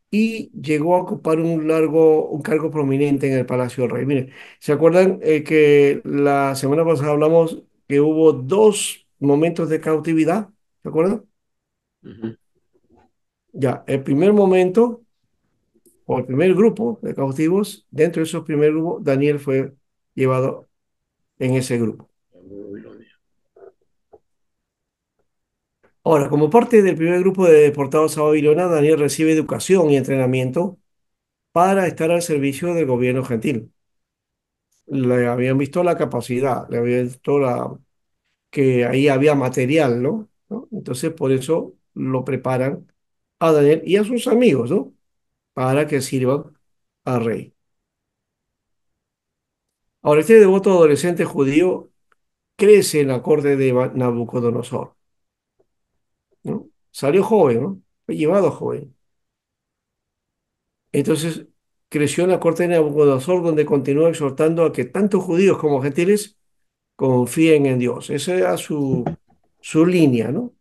y llegó a ocupar un cargo prominente en el palacio del rey. Miren, ¿se acuerdan que la semana pasada hablamos que hubo dos momentos de cautividad? ¿Se acuerdan? Ujú. Ya, el primer momento o el primer grupo de cautivos, dentro de esos primer grupos, Daniel fue llevado en ese grupo. Ahora, como parte del primer grupo de deportados a Babilonia, Daniel recibe educación y entrenamiento para estar al servicio del gobierno gentil. Le habían visto la capacidad, le habían visto que ahí había material, ¿no? ¿No? Entonces, por eso lo preparan a Daniel y a sus amigos, ¿no? Para que sirvan al rey. Ahora, este devoto adolescente judío crece en la corte de Nabucodonosor, ¿no? Salió joven, ¿no? Fue llevado joven. Entonces, creció en la corte de Nabucodonosor, donde continúa exhortando a que tanto judíos como gentiles confíen en Dios. Esa era su línea, ¿no?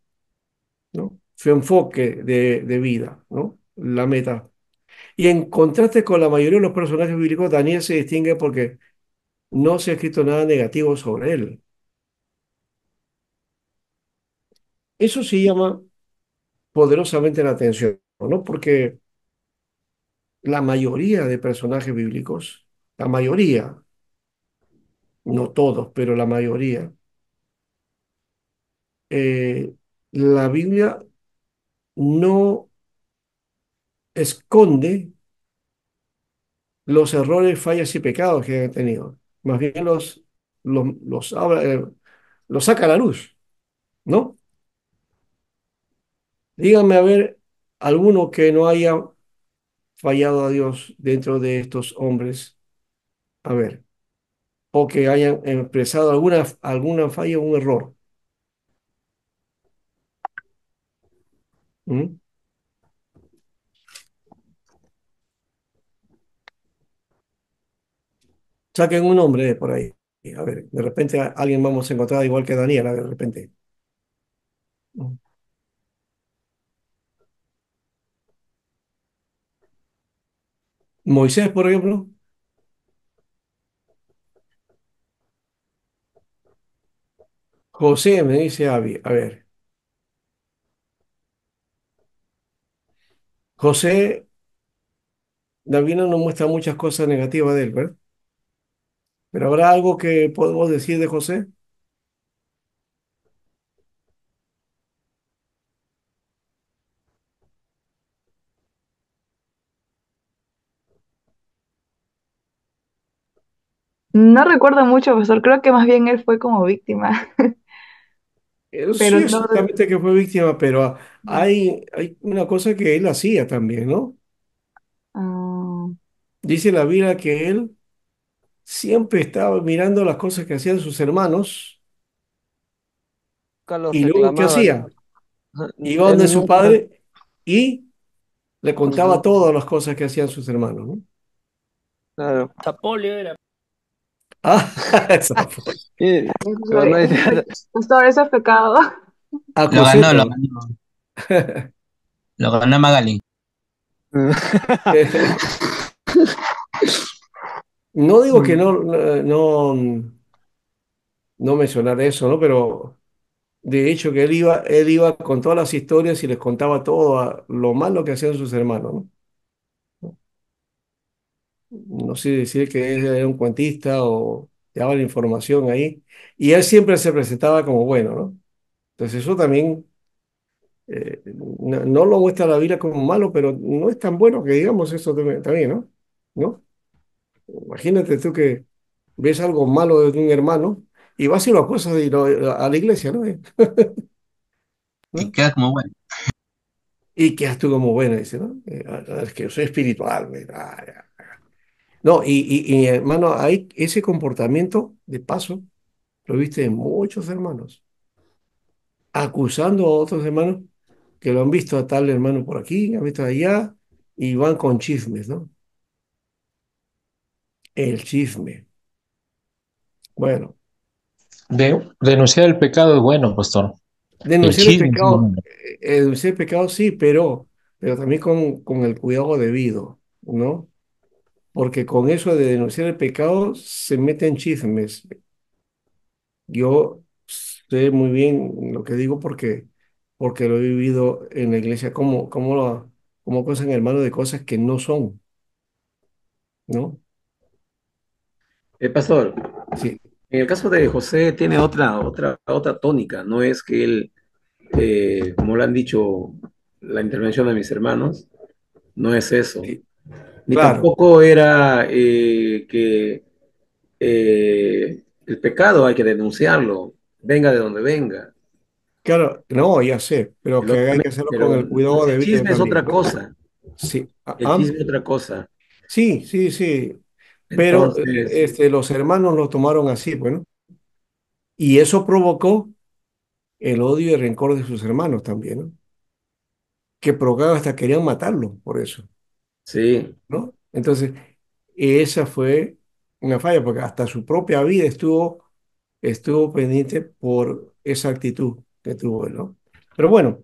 ¿No? Su enfoque de vida, ¿no? La meta. Y en contraste con la mayoría de los personajes bíblicos, Daniel se distingue porque no se ha escrito nada negativo sobre él. Eso sí llama poderosamente la atención, ¿no? Porque la mayoría de personajes bíblicos, la mayoría, no todos, pero la mayoría, eh, la Biblia no esconde los errores, fallas y pecados que han tenido. Más bien los saca a la luz, ¿no? Díganme a ver alguno que no haya fallado a Dios dentro de estos hombres, a ver, o que hayan expresado alguna falla o un error. ¿Mm? Saquen un nombre de por ahí. A ver, de repente alguien vamos a encontrar igual que Daniela, de repente. ¿Mm? Moisés, por ejemplo. José, me dice Avi. A ver, José, David no nos muestra muchas cosas negativas de él, ¿verdad? Pero habrá algo que podemos decir de José. No recuerdo mucho, profesor. Creo que más bien él fue como víctima, Sí, pero no. exactamente que fue víctima, pero hay una cosa que él hacía también, ¿no? Ah, Dice la Biblia que él siempre estaba mirando las cosas que hacían sus hermanos Carlos y luego, ¿qué reclamaba, hacía? ajá, Iba donde él su nunca, padre y le contaba ujú, todas las cosas que hacían sus hermanos, ¿no? claro. Sapolio era. Ah, esa fue. Y- eso pero no es, dice pastor, eso es pecado. A Lo ganó, lo Coseta. ganó. Lo ganó Magali. No digo que Mm, no mencionar eso, ¿no? Pero de hecho que él iba con todas las historias y les contaba todo lo malo que hacían sus hermanos, ¿no? No sé decir que él era un cuentista o te daba la información ahí. Y él siempre se presentaba como bueno, ¿no? Entonces eso también no lo muestra la Biblia como malo, pero no es tan bueno que digamos eso también, ¿no? ¿No? Imagínate tú que ves algo malo de un hermano y vas y lo acusas a la iglesia, ¿no? Y ¿No? queda como bueno. Y quedas tú como bueno, dice, ¿no? Es que yo soy espiritual. Ya. No, hermano, hay ese comportamiento, de paso, lo viste en muchos hermanos, acusando a otros hermanos que lo han visto a tal hermano por aquí, han visto allá, y van con chismes, ¿no? El chisme. Bueno, Denunciar el pecado es bueno, pastor. El chisme sí es bueno. denunciar el pecado sí, pero también con el cuidado debido, ¿no? Porque con eso de denunciar el pecado se meten chismes. Yo sé muy bien lo que digo porque lo he vivido en la iglesia, como acusan hermano de cosas que no son, ¿no? Pastor, Sí, en el caso de José tiene otra tónica, no es que él como lo han dicho la intervención de mis hermanos, no es eso. Sí, Ni claro, tampoco era que el pecado hay que denunciarlo, venga de donde venga. claro, no, ya sé, pero que hay que Lógicamente, hacerlo con pero el cuidado el debido chisme es también, otra ¿no? cosa. Sí, El chisme es otra cosa. sí, sí, sí, pero Entonces, los hermanos lo tomaron así, bueno, y eso provocó el odio y el rencor de sus hermanos también, ¿no? Que provocaba hasta querían matarlo por eso, sí, ¿no? Entonces, esa fue una falla, porque hasta su propia vida estuvo pendiente por esa actitud que tuvo él, ¿no? Pero bueno,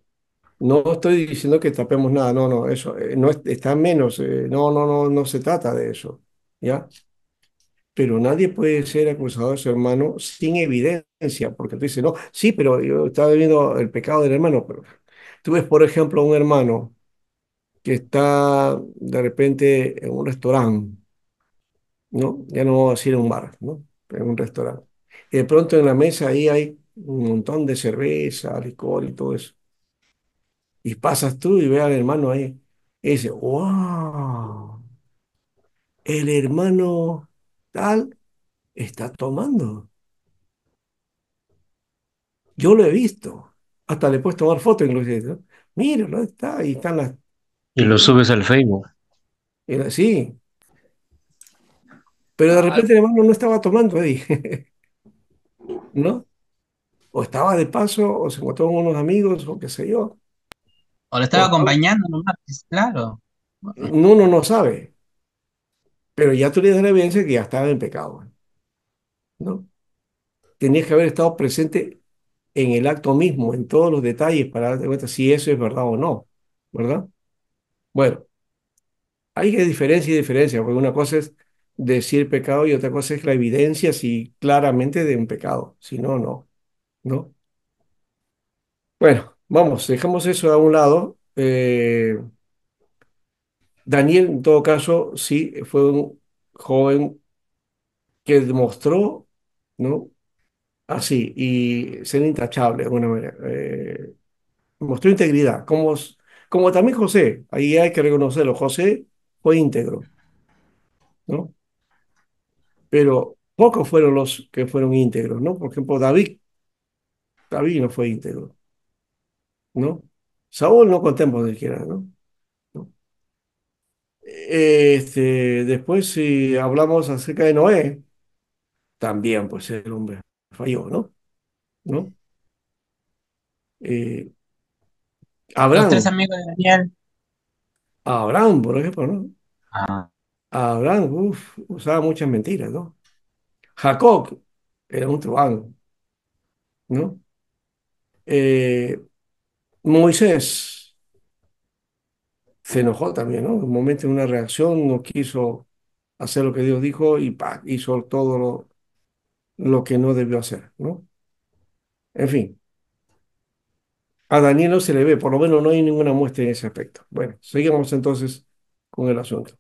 no estoy diciendo que tapemos nada, no, no, eso no está menos, no, no, no, no se trata de eso, ¿ya? Pero nadie puede ser acusado de su hermano sin evidencia, porque tú dices, no, sí, pero yo estaba viendo el pecado del hermano, pero tú ves, por ejemplo, un hermano que está de repente en un restaurante, ¿no? Ya no vamos a decir en un bar, ¿no? En un restaurante. Y de pronto en la mesa ahí hay un montón de cerveza, licor y todo eso. Y pasas tú y ves al hermano ahí. Y dices, wow, el hermano tal está tomando. Yo lo he visto. Hasta le puedes tomar foto inclusive, ¿no? Míralo, está, ahí están las... Y lo ¿no? subes al Facebook. Era así. Pero de Ah, repente el hermano no estaba tomando ahí, ¿no? O estaba de paso, o se encontró con unos amigos, o qué sé yo. O lo O estaba estaba... acompañando nomás, pues, claro. Uno no sabe, pero ya tú le das la evidencia que ya estaba en pecado, ¿no? Tenías que haber estado presente en el acto mismo, en todos los detalles, para darte cuenta si eso es verdad o no, ¿verdad? Bueno, hay que diferencia y diferencia, porque una cosa es decir pecado y otra cosa es la evidencia, si claramente de un pecado, si no, no, ¿no? Bueno, vamos, dejamos eso a un lado. Daniel, en todo caso, sí, fue un joven que demostró, ¿no? Así, y ser intachable de alguna manera. Mostró integridad, como también José, ahí hay que reconocerlo, José fue íntegro, ¿no? Pero pocos fueron los que fueron íntegros, ¿no? Por ejemplo, David no fue íntegro, ¿no? Saúl no contemos ni siquiera, ¿no? ¿No? Después, si hablamos acerca de Noé, también, pues el hombre falló, ¿no? ¿No? Eh, Los tres Abraham, amigos de Daniel. Abraham, por ejemplo, ¿no? Ah, Abraham, usaba muchas mentiras, ¿no? Jacob era un truán, ¿no? Eh, Moisés se enojó también, ¿no? En un momento, en una reacción, no quiso hacer lo que Dios dijo y ¡pac! Hizo todo lo que no debió hacer, ¿no? En fin, a Daniel no se le ve, por lo menos no hay ninguna muestra en ese aspecto. Bueno, seguimos entonces con el asunto.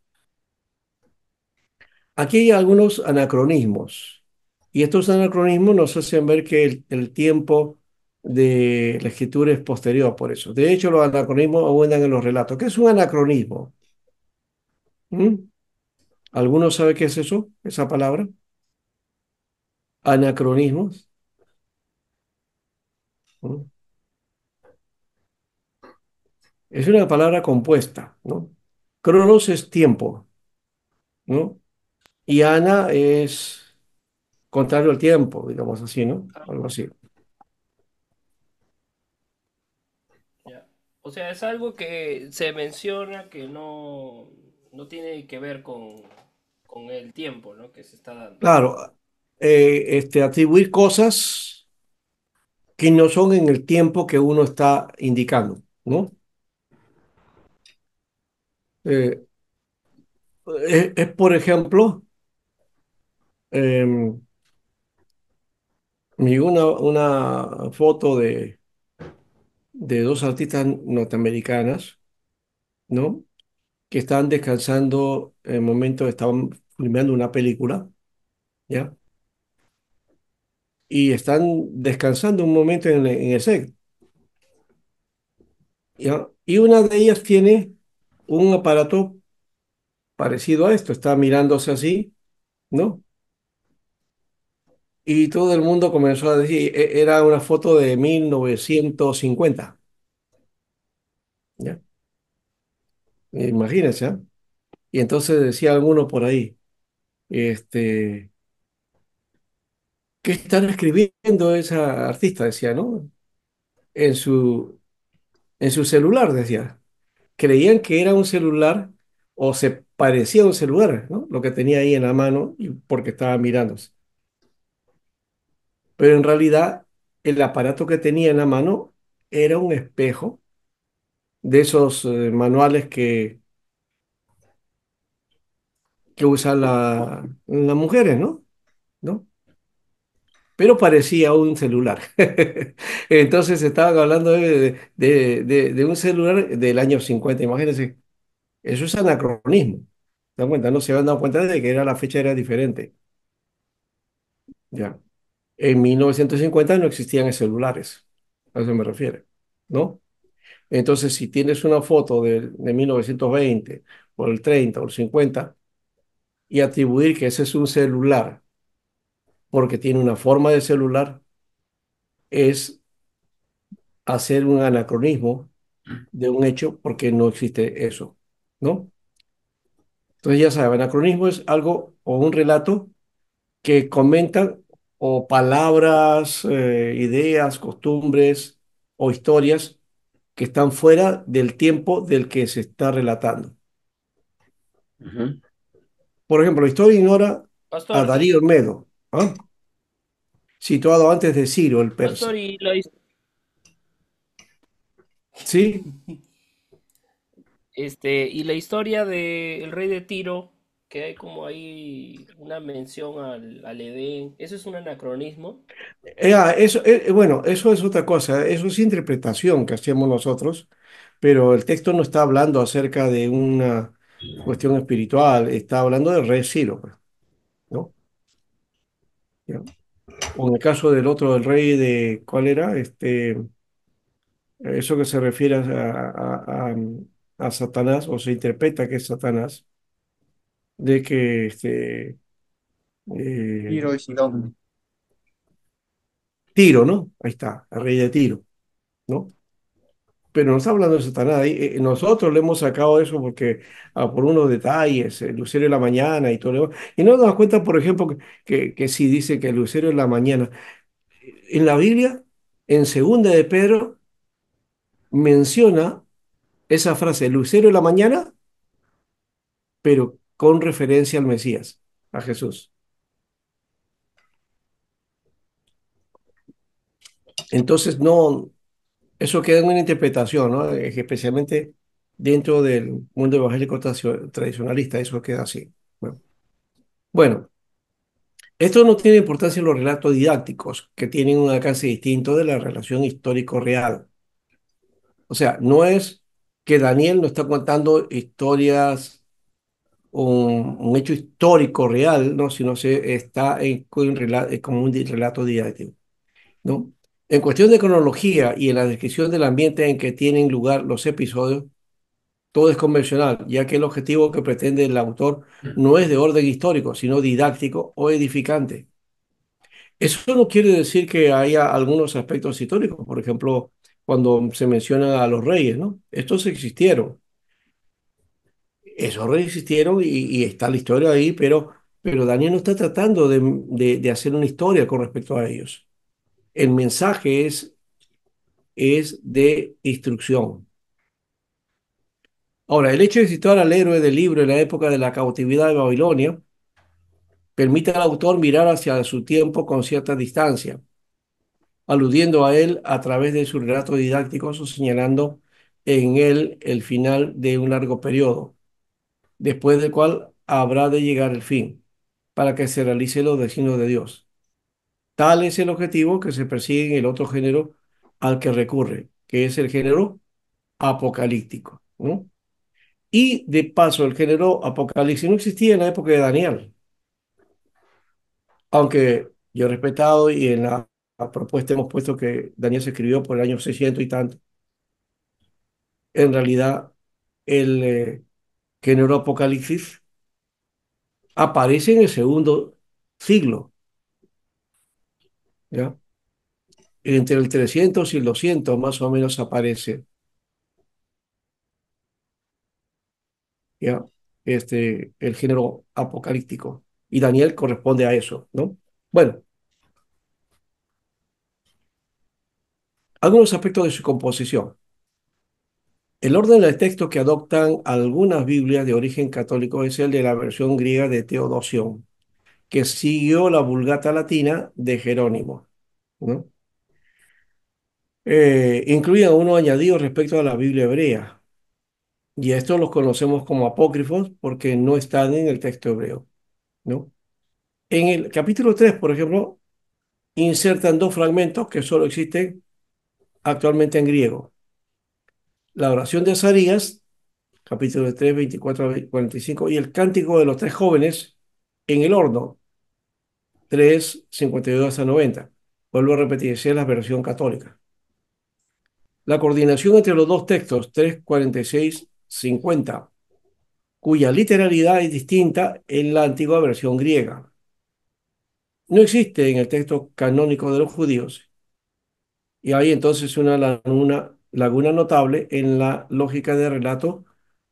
Aquí hay algunos anacronismos y estos anacronismos nos hacen ver que el tiempo de la escritura es posterior por eso. De hecho, los anacronismos abundan en los relatos. ¿Qué es un anacronismo? ¿Mm? ¿Alguno sabe qué es eso? Esa palabra. Anacronismos. ¿Mm? Es una palabra compuesta, ¿no? Cronos es tiempo, ¿no? Y ana es contrario al tiempo, digamos así, ¿no? Algo así. ya. O sea, es algo que se menciona que no tiene que ver con el tiempo, ¿no? Que se está dando. Claro, atribuir cosas que no son en el tiempo que uno está indicando, ¿no? Eh, por ejemplo, em, me llegó una foto de dos artistas norteamericanas, ¿no? Que estaban descansando en el momento que estaban filmando una película, ¿ya? Y están descansando un momento en el set. ¿ya? Y una de ellas tiene un aparato parecido a esto, está mirándose así, ¿no? Y todo el mundo comenzó a decir, era una foto de 1950, ¿ya? Imagínense, ¿ah? Y entonces decía alguno por ahí, este, ¿qué están escribiendo esa artista? Decía, ¿no? En su, en su celular, decía. Creían que era un celular o se parecía a un celular, ¿no? Lo que tenía ahí en la mano y porque estaba mirándose. Pero en realidad el aparato que tenía en la mano era un espejo de esos manuales que usan las mujeres, ¿no? ¿No? Pero parecía un celular. Entonces estaban hablando de un celular del año 50. Imagínense, eso es anacronismo. ¿Se dan cuenta? No se habían dado cuenta de que la fecha era diferente. Ya. En 1950 no existían celulares. A eso me refiero, ¿no? Entonces, si tienes una foto de 1920 o el 30 o el 50 y atribuir que ese es un celular porque tiene una forma de celular, es hacer un anacronismo de un hecho porque no existe eso, ¿no? Entonces, ya saben, anacronismo es algo o un relato que comentan o palabras, ideas, costumbres o historias que están fuera del tiempo del que se está relatando. Ujú. Por ejemplo, la historia ignora a Pastor, Darío Olmedo, ¿ah? Situado antes de Ciro el pastor, persa. ¿Sí? y la historia del rey de Tiro, que hay como ahí una mención al Edén, ¿eso es un anacronismo? Eso, bueno, eso es otra cosa, eso es interpretación que hacemos nosotros, pero el texto no está hablando acerca de una cuestión espiritual, está hablando del rey Ciro, pues, ¿no? ¿Ya? O en el caso del otro, del rey de, ¿cuál era? Eso que se refiere a Satanás, o se interpreta que es Satanás, de que eh, Tiro y Sidón. Tiro, ¿no? Ahí está, el rey de Tiro, ¿no? Pero no está hablando de Satanás. Ahí, nosotros le hemos sacado eso porque por unos detalles, el lucero de la mañana y todo lo demás. Y no nos damos cuenta, por ejemplo, que si dice que el lucero de la mañana. En la Biblia, en segunda de Pedro, menciona esa frase, lucero de la mañana, pero con referencia al Mesías, a Jesús. Entonces, no, eso queda en una interpretación, ¿no? Especialmente dentro del mundo evangélico tradicionalista, eso queda así. Bueno, bueno, esto no tiene importancia en los relatos didácticos, que tienen un alcance distinto de la relación histórico-real. O sea, no es que Daniel no está contando historias, un hecho histórico real, ¿no? Sino se está como un relato didáctico, ¿no? En cuestión de cronología y en la descripción del ambiente en que tienen lugar los episodios, todo es convencional, ya que el objetivo que pretende el autor no es de orden histórico, sino didáctico o edificante. Eso no quiere decir que haya algunos aspectos históricos, por ejemplo, cuando se menciona a los reyes, ¿no? Estos existieron, esos reyes existieron y está la historia ahí, pero Daniel no está tratando de hacer una historia con respecto a ellos. El mensaje es de instrucción. Ahora, el hecho de citar al héroe del libro en la época de la cautividad de Babilonia permite al autor mirar hacia su tiempo con cierta distancia, aludiendo a él a través de sus relatos didácticos o señalando en él el final de un largo periodo, después del cual habrá de llegar el fin, para que se realicen los designios de Dios. Tal es el objetivo que se persigue en el otro género al que recurre, que es el género apocalíptico, ¿no? Y de paso, el género apocalipsis no existía en la época de Daniel, aunque yo he respetado y en la, propuesta hemos puesto que Daniel se escribió por el año 600 y tanto. en realidad el género Apocalipsis aparece en el segundo siglo, ¿ya? Entre el 300 y el 200 más o menos aparece, ¿ya? El género apocalíptico. Y Daniel corresponde a eso, ¿no? Bueno, algunos aspectos de su composición. El orden del texto que adoptan algunas Biblias de origen católico es el de la versión griega de Teodosión, que siguió la Vulgata latina de Jerónimo, ¿no? Incluye unos añadidos respecto a la Biblia hebrea, y a estos los conocemos como apócrifos porque no están en el texto hebreo, ¿no? En el capítulo 3, por ejemplo, insertan dos fragmentos que solo existen actualmente en griego. La oración de Azarías, capítulo 3, 24 a 45, y el cántico de los tres jóvenes en el horno, 3, 52 a 90. Vuelvo a repetir, esa es la versión católica. La coordinación entre los dos textos, 3, 46, 50, cuya literalidad es distinta en la antigua versión griega. No existe en el texto canónico de los judíos, y hay entonces una laguna notable en la lógica de relato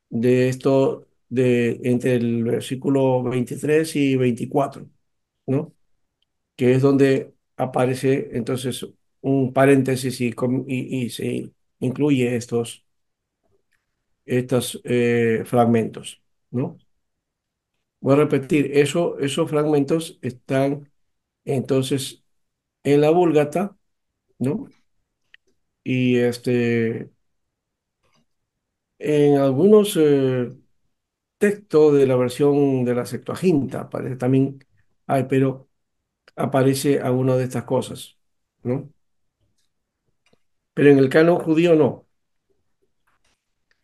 de esto entre el versículo 23 y 24, ¿no? Que es donde aparece entonces un paréntesis y se incluye estos fragmentos, ¿no? Voy a repetir, esos fragmentos están entonces en la Vulgata, ¿no? Y en algunos textos de la versión de la Septuaginta aparece también, hay, pero aparece alguna de estas cosas, ¿no? Pero en el canon judío no.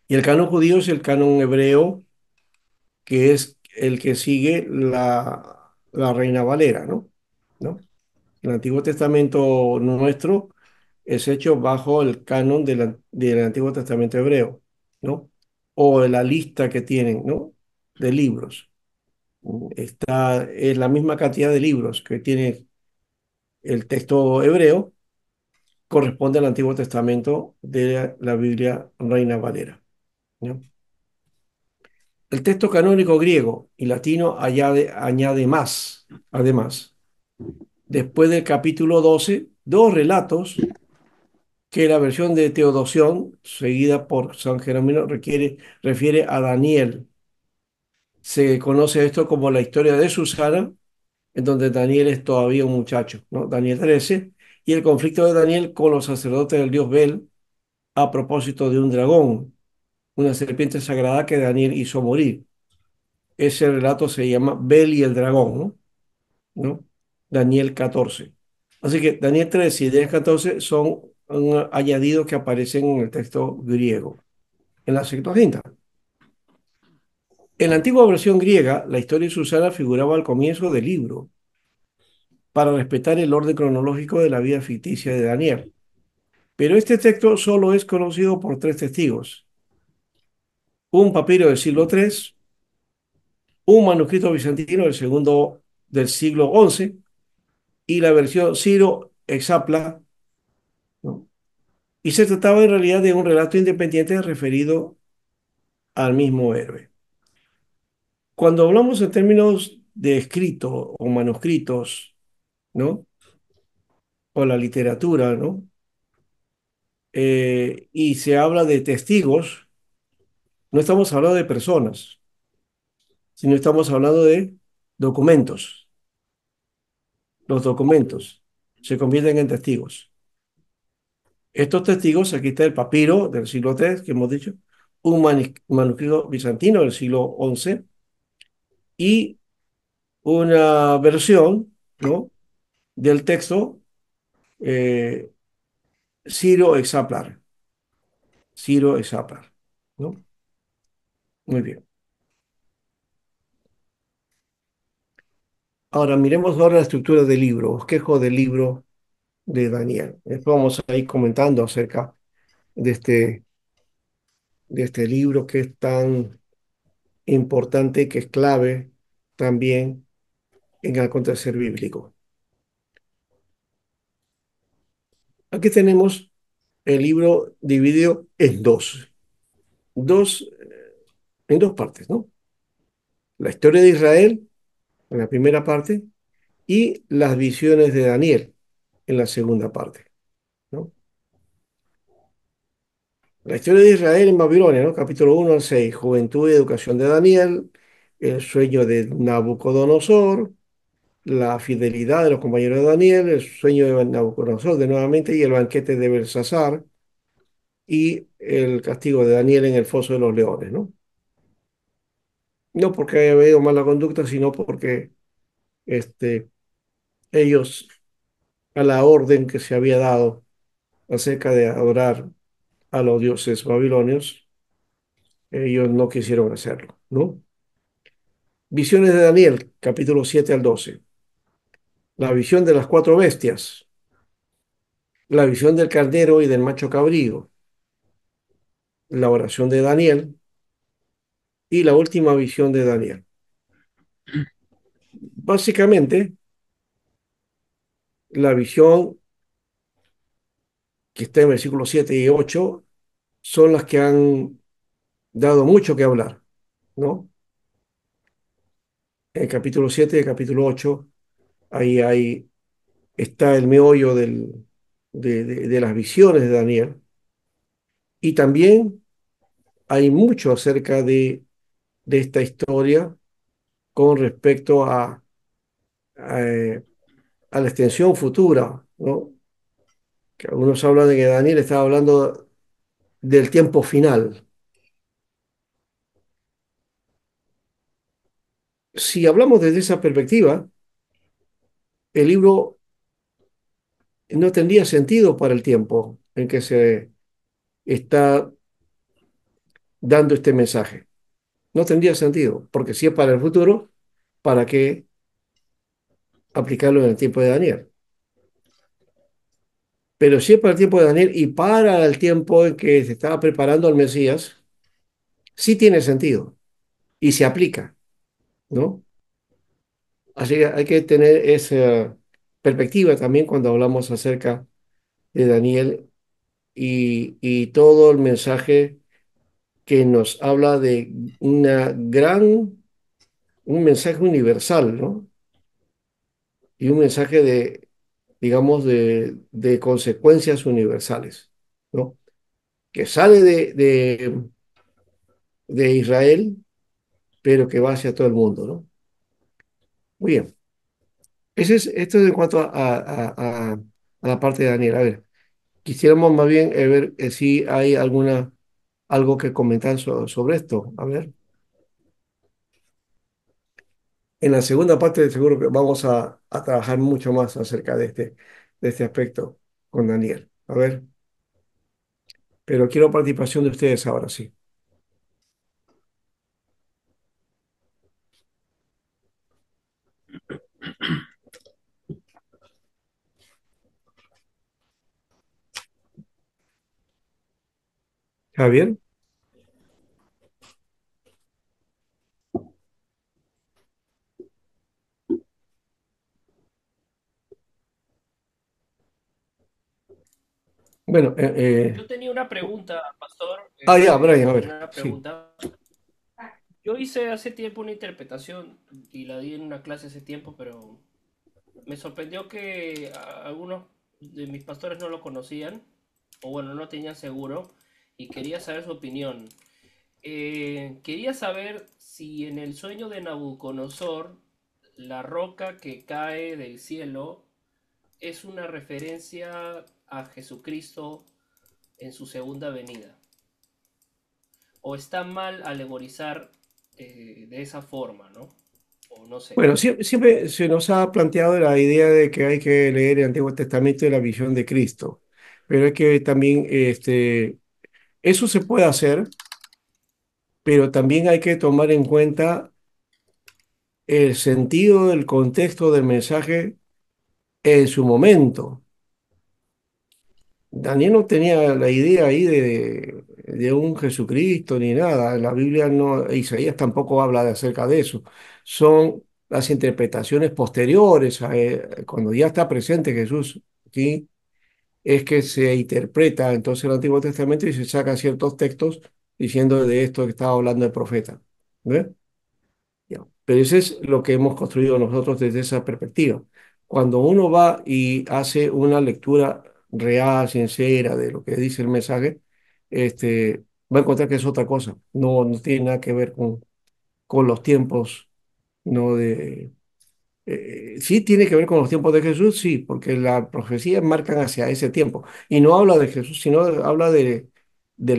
Y el canon judío es el canon hebreo, que es el que sigue la Reina Valera, ¿no? ¿No? El Antiguo Testamento nuestro es hecho bajo el canon del Antiguo Testamento hebreo, ¿no? O de la lista que tienen, ¿no? De libros. Es la misma cantidad de libros que tiene el texto hebreo, corresponde al Antiguo Testamento de la Biblia Reina Valera, ¿no? El texto canónico griego y latino añade más, además, después del capítulo 12, dos relatos que la versión de Teodosión, seguida por San Jerónimo, refiere a Daniel. Se conoce esto como la historia de Susana, en donde Daniel es todavía un muchacho, ¿no? Daniel 13, y el conflicto de Daniel con los sacerdotes del dios Bel a propósito de un dragón, una serpiente sagrada que Daniel hizo morir. Ese relato se llama Bel y el dragón, ¿no? ¿No? Daniel 14. Así que Daniel 13 y Daniel 14 son añadidos que aparecen en el texto griego, en la Septuaginta. En la antigua versión griega, la historia de Susana figuraba al comienzo del libro, para respetar el orden cronológico de la vida ficticia de Daniel. Pero este texto solo es conocido por tres testigos: un papiro del siglo III, un manuscrito bizantino del siglo XI y la versión Ciro Exapla, ¿no? Y se trataba en realidad de un relato independiente referido al mismo héroe. Cuando hablamos en términos de escrito o manuscritos, ¿no? O la literatura, ¿no? Y se habla de testigos, no estamos hablando de personas, sino estamos hablando de documentos. Los documentos se convierten en testigos. Estos testigos, aquí está el papiro del siglo III, que hemos dicho, un manuscrito bizantino del siglo XI y una versión, ¿no? Del texto eh, Ciro Exaplar. Ciro Exaplar, ¿no? Muy bien. Ahora miremos ahora la estructura del libro, bosquejo del libro de Daniel. Después vamos a ir comentando acerca de de este libro que es tan importante y que es clave también en el acontecer bíblico. Aquí tenemos el libro dividido en dos, en dos partes, ¿no? La historia de Israel en la primera parte y las visiones de Daniel en la segunda parte, ¿no? La historia de Israel en Babilonia, ¿no? Capítulo 1 al 6, juventud y educación de Daniel, el sueño de Nabucodonosor, la fidelidad de los compañeros de Daniel, el sueño de Nabucodonosor de nuevamente y el banquete de Belsasar y el castigo de Daniel en el foso de los leones, ¿no? No porque haya habido mala conducta, sino porque este, ellos, a la orden que se había dado acerca de adorar a los dioses babilonios, ellos no quisieron hacerlo, ¿no? Visiones de Daniel, capítulo 7 al 12. La visión de las cuatro bestias, la visión del carnero y del macho cabrío, la oración de Daniel y la última visión de Daniel. Básicamente, la visión que está en versículos 7 y 8 son las que han dado mucho que hablar, ¿no? En el capítulo 7 y el capítulo 8, ahí está el meollo de las visiones de Daniel. Y también hay mucho acerca de esta historia con respecto a la extensión futura, ¿no? Que algunos hablan de que Daniel estaba hablando del tiempo final. Si hablamos desde esa perspectiva, el libro no tendría sentido para el tiempo en que se está dando este mensaje. No tendría sentido, porque si es para el futuro, ¿para qué aplicarlo en el tiempo de Daniel? Pero si es para el tiempo de Daniel y para el tiempo en que se estaba preparando al Mesías, sí tiene sentido y se aplica, ¿no? Así que hay que tener esa perspectiva también cuando hablamos acerca de Daniel y todo el mensaje que nos habla de un mensaje universal, ¿no? Y un mensaje digamos, de consecuencias universales, ¿no? Que sale de Israel, pero que va hacia todo el mundo, ¿no? Muy bien. Esto es en cuanto a la parte de Daniel. A ver, quisiéramos más bien ver si hay algo que comentar sobre esto. A ver, en la segunda parte seguro que vamos a trabajar mucho más acerca de este aspecto con Daniel. A ver, pero quiero participación de ustedes ahora sí. Javier. Bueno, Yo tenía una pregunta, pastor. ya, Brian, a ver, Una sí. pregunta. Yo hice hace tiempo una interpretación y la di en una clase hace tiempo, pero me sorprendió que algunos de mis pastores no lo conocían, o bueno, no tenían seguro, y quería saber su opinión. Quería saber si en el sueño de Nabucodonosor, la roca que cae del cielo es una referencia a Jesucristo en su segunda venida. O está mal alegorizar de esa forma, ¿no? O no sé. Bueno, siempre se nos ha planteado la idea de que hay que leer el Antiguo Testamento y la visión de Cristo, pero hay que también, eso se puede hacer, pero también hay que tomar en cuenta el sentido del contexto del mensaje en su momento. Daniel no tenía la idea ahí de un Jesucristo ni nada. La Biblia no, Isaías tampoco habla de acerca de eso. Son las interpretaciones posteriores cuando ya está presente Jesús aquí, es que se interpreta entonces el Antiguo Testamento y se sacan ciertos textos diciendo de esto que estaba hablando el profeta. ¿Ve? Ya. Pero eso es lo que hemos construido nosotros desde esa perspectiva. Cuando uno va y hace una lectura real, sincera de lo que dice el mensaje, va a encontrar que es otra cosa. No, no tiene nada que ver con los tiempos, no de... sí tiene que ver con los tiempos de Jesús, sí, porque las profecías marcan hacia ese tiempo. Y no habla de Jesús, sino habla del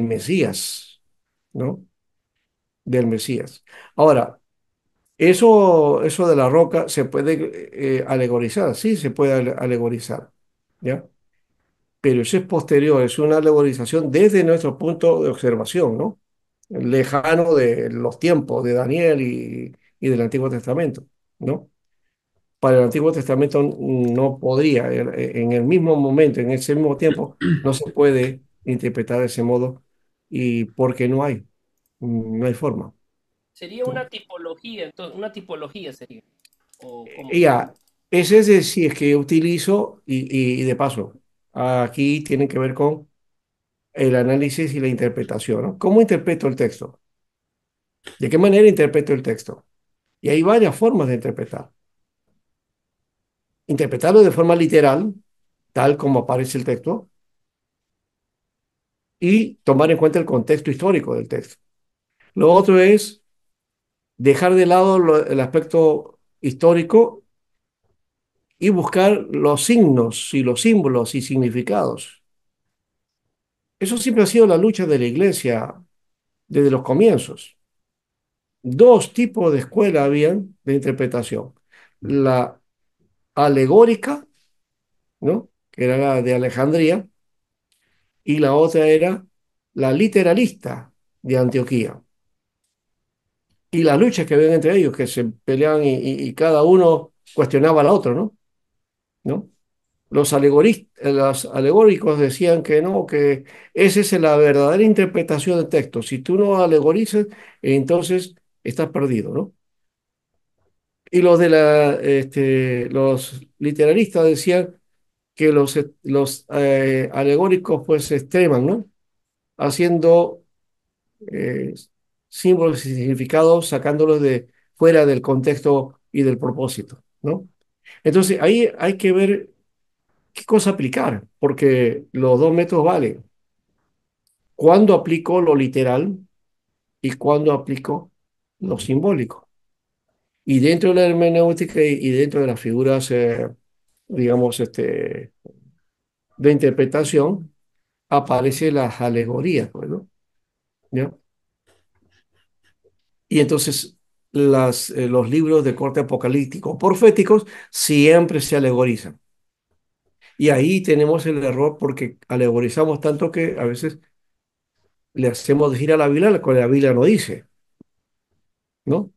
Mesías, ¿no? Del Mesías. Ahora, eso de la roca se puede alegorizar, sí, se puede alegorizar, ¿ya? Pero eso es posterior, es una alegorización desde nuestro punto de observación, ¿no? Lejano de los tiempos de Daniel y del Antiguo Testamento, ¿no? Para el Antiguo Testamento no podría, en el mismo momento, en ese mismo tiempo, no se puede interpretar de ese modo y porque no hay forma, Sería ¿no? una tipología, entonces, una tipología sería. O cómo. Ya, ese es decir, si es que utilizo, y de paso, aquí tiene que ver con el análisis y la interpretación, ¿no? ¿Cómo interpreto el texto? ¿De qué manera interpreto el texto? Y hay varias formas de interpretar. Interpretarlo de forma literal, tal como aparece el texto, y tomar en cuenta el contexto histórico del texto. Lo otro es dejar de lado el aspecto histórico y buscar los signos y los símbolos y significados. Eso siempre ha sido la lucha de la iglesia desde los comienzos. Dos tipos de escuela habían de interpretación. La alegórica, ¿no? Que era la de Alejandría, y la otra era la literalista de Antioquía. Y las luchas que habían entre ellos, que se peleaban y cada uno cuestionaba al otro, ¿no? ¿No? Los alegóricos decían que no, que esa es la verdadera interpretación del texto. Si tú no alegorizas, entonces estás perdido, ¿no? Y los literalistas decían que los alegóricos pues se extreman, ¿no? Haciendo eh, símbolos y significados, sacándolos de fuera del contexto y del propósito, ¿no? Entonces ahí hay que ver qué cosa aplicar, porque los dos métodos valen. ¿Cuándo aplico lo literal y cuándo aplico lo simbólico? Y dentro de la hermenéutica y dentro de las figuras, digamos, de interpretación, aparecen las alegorías, pues, ¿no? ¿Ya? Y entonces los libros de corte apocalíptico, proféticos, siempre se alegorizan. Y ahí tenemos el error porque alegorizamos tanto que a veces le hacemos decir a la Biblia lo que la Biblia no dice, ¿no?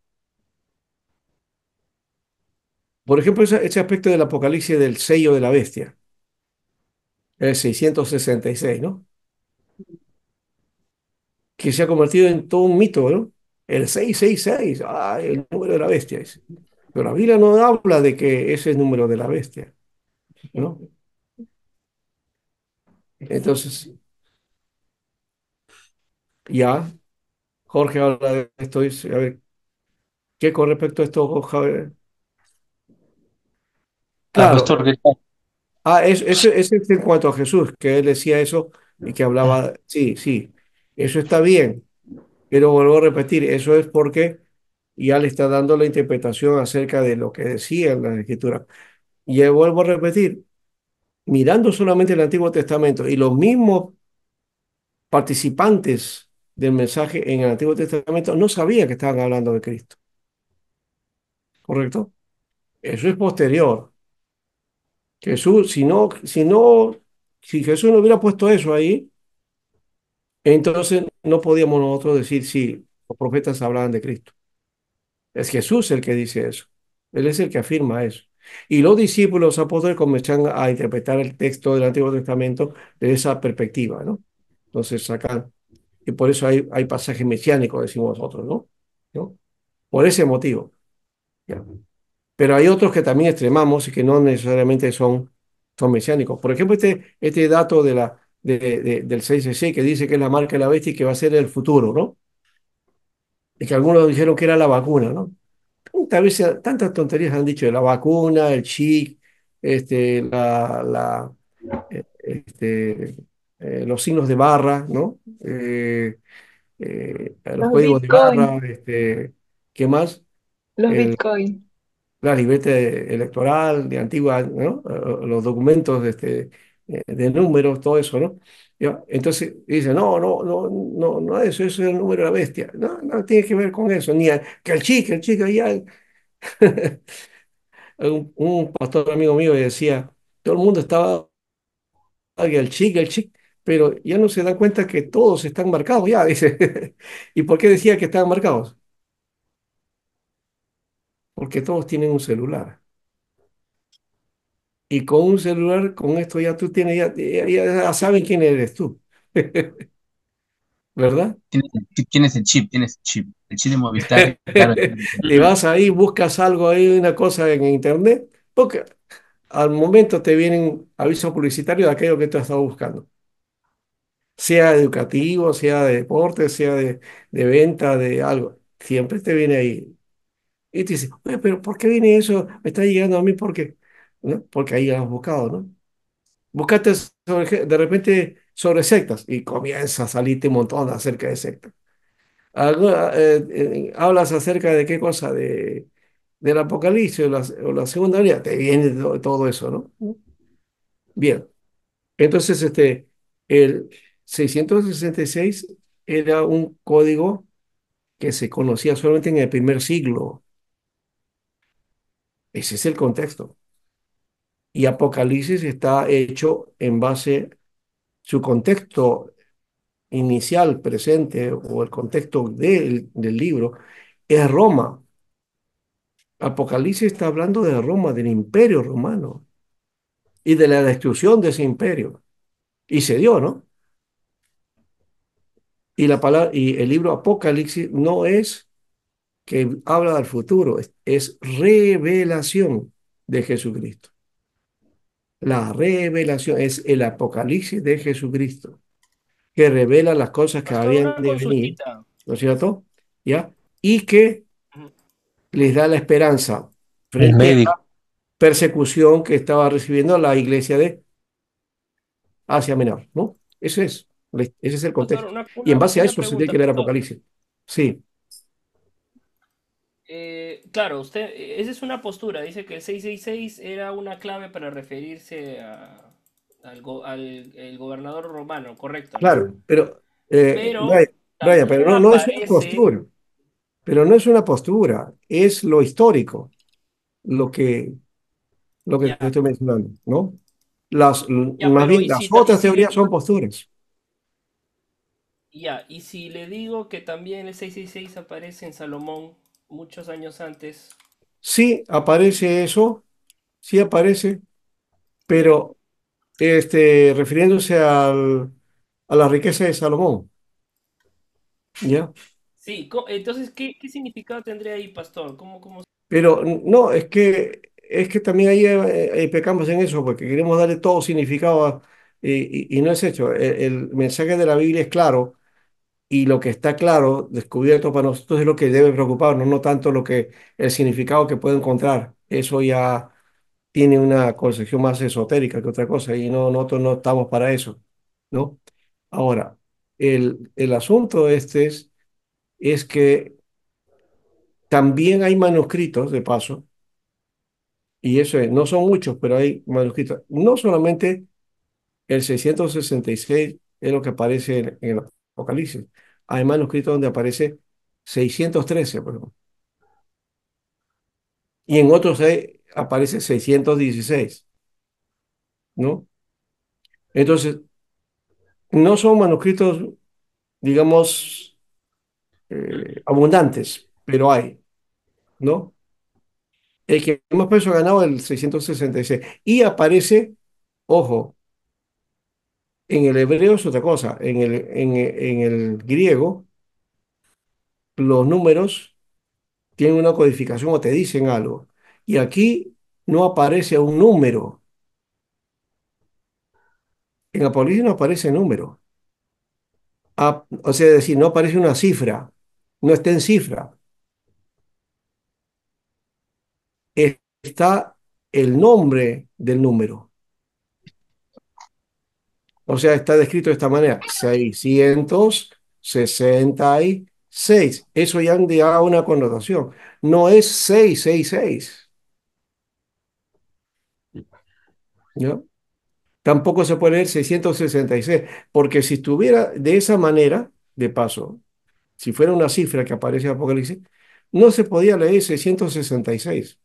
Por ejemplo, ese aspecto del Apocalipsis del sello de la bestia, el 666, ¿no? Que se ha convertido en todo un mito, ¿no? El 666, el número de la bestia. Dice. Pero la Biblia no habla de que ese es el número de la bestia, ¿no? Entonces, ya, Jorge habla de esto, dice, a ver, ¿qué con respecto a esto, Javier? Ah, pastor, Claro, ¿qué tal? ese es en cuanto a Jesús, que él decía eso y que hablaba, sí, sí, eso está bien, pero vuelvo a repetir, eso es porque ya le está dando la interpretación acerca de lo que decía en la Escritura. Y ya vuelvo a repetir, mirando solamente el Antiguo Testamento y los mismos participantes del mensaje en el Antiguo Testamento no sabían que estaban hablando de Cristo, ¿correcto? Eso es posterior. Jesús, si Jesús no hubiera puesto eso ahí, entonces no podíamos nosotros decir si los profetas hablaban de Cristo. Es Jesús el que dice eso. Él es el que afirma eso. Y los discípulos, los apóstoles, comienzan a interpretar el texto del Antiguo Testamento de esa perspectiva, ¿no? Entonces sacan. y por eso hay pasajes mesiánicos, decimos nosotros, ¿no? ¿No? Por ese motivo. ¿Ya? Pero hay otros que también extremamos y que no necesariamente son mesiánicos. Por ejemplo, este dato del 666 que dice que es la marca de la bestia y que va a ser el futuro, ¿no? Y que algunos dijeron que era la vacuna, ¿no? Tantas veces, tantas tonterías han dicho de la vacuna, el chip, este, este, los signos de barra, ¿no? Los Los códigos de Bitcoin, barra, ¿qué más? los Bitcoin. La libreta electoral de antigua, ¿no? Los documentos de números, todo eso, ¿no? ¿Ya? Entonces dice, no, no, no, no, no, eso es el número de la bestia. No, no tiene que ver con eso, que el chico, ya. Un pastor amigo mío decía, todo el mundo estaba, "Ay, el chic", pero ya no se dan cuenta que todos están marcados, ya, dice. ¿Y por qué decía que estaban marcados? Porque todos tienen un celular. Y con un celular, con esto ya tú tienes, ya saben quién eres tú, ¿verdad? El chip de Movistar, claro. Te vas ahí, buscas algo ahí, una cosa en internet, porque al momento te vienen avisos publicitarios de aquello que tú has estado buscando, sea educativo, sea de deporte, sea de venta, de algo, siempre te viene ahí. Y te dice, oye, pero ¿por qué viene eso? Me está llegando a mí porque, ¿no? Porque ahí lo has buscado, ¿no? Buscaste de repente sobre sectas y comienza a salirte un montón acerca de sectas. Hablas acerca de qué cosa, del Apocalipsis o la segunda venida, te viene todo eso, ¿no? Bien, entonces el 666 era un código que se conocía solamente en el primer siglo. Ese es el contexto. Y Apocalipsis está hecho en base, su contexto inicial, presente, o el contexto del libro, es Roma. Apocalipsis está hablando de Roma, del imperio romano y de la destrucción de ese imperio. Y se dio, ¿no? Y el libro Apocalipsis no es que habla del futuro, es revelación de Jesucristo. La revelación es el Apocalipsis de Jesucristo, que revela las cosas que Pastor, habían una de venir, consultita. ¿no es cierto? ¿Ya? Y que Ujú. les da la esperanza El frente a médico. la persecución que estaba recibiendo la iglesia de Asia Menor, ¿no? Ese es el Pastor, contexto. Y en base a una eso se tiene pregunta, que leer pastor. Apocalipsis. Sí, Claro, usted, esa es una postura. Dice que el 666 era una clave para referirse al gobernador romano, correcto, ¿no? claro, pero, Pero Brian, pero también no es una aparece, postura, pero no es una postura, es lo histórico, lo que, lo que te ya, estoy mencionando, ¿no? ya, Más pero bien, las otras teorías son posturas. y si le digo que también el 666 aparece en Salomón muchos años antes, Sí aparece eso, sí aparece, ¿ya? pero refiriéndose a la riqueza de Salomón, ¿ya? Sí, entonces, ¿qué significado tendría ahí, pastor? ¿Cómo? Pero no, es que también ahí pecamos en eso, porque queremos darle todo significado y no es hecho. El mensaje de la Biblia es claro y lo que está claro, descubierto para nosotros es lo que debe preocuparnos, no tanto el significado que puede encontrar. Eso ya tiene una concepción más esotérica que otra cosa y nosotros no estamos para eso, ¿no? Ahora, el asunto es que también hay manuscritos, de paso, y eso es, no son muchos, pero hay manuscritos. No solamente el 666 es lo que aparece en el Apocalipsis, hay manuscritos donde aparece 613, por ejemplo, y en otros aparece 616, ¿no? Entonces, no son manuscritos, digamos, abundantes, pero hay, ¿no? El que más peso ha ganado el 666. Y aparece, ojo, En el hebreo es otra cosa. En el griego, los números tienen una codificación o te dicen algo. Y aquí no aparece un número. En Apocalipsis no aparece número. O sea, es decir, no aparece una cifra. No está en cifra. Está el nombre del número. O sea, está descrito de esta manera: 666. Eso ya da una connotación. No es 666, ¿no? Tampoco se puede leer 666, porque si estuviera de esa manera, de paso, si fuera una cifra que aparece en Apocalipsis, no se podía leer 666,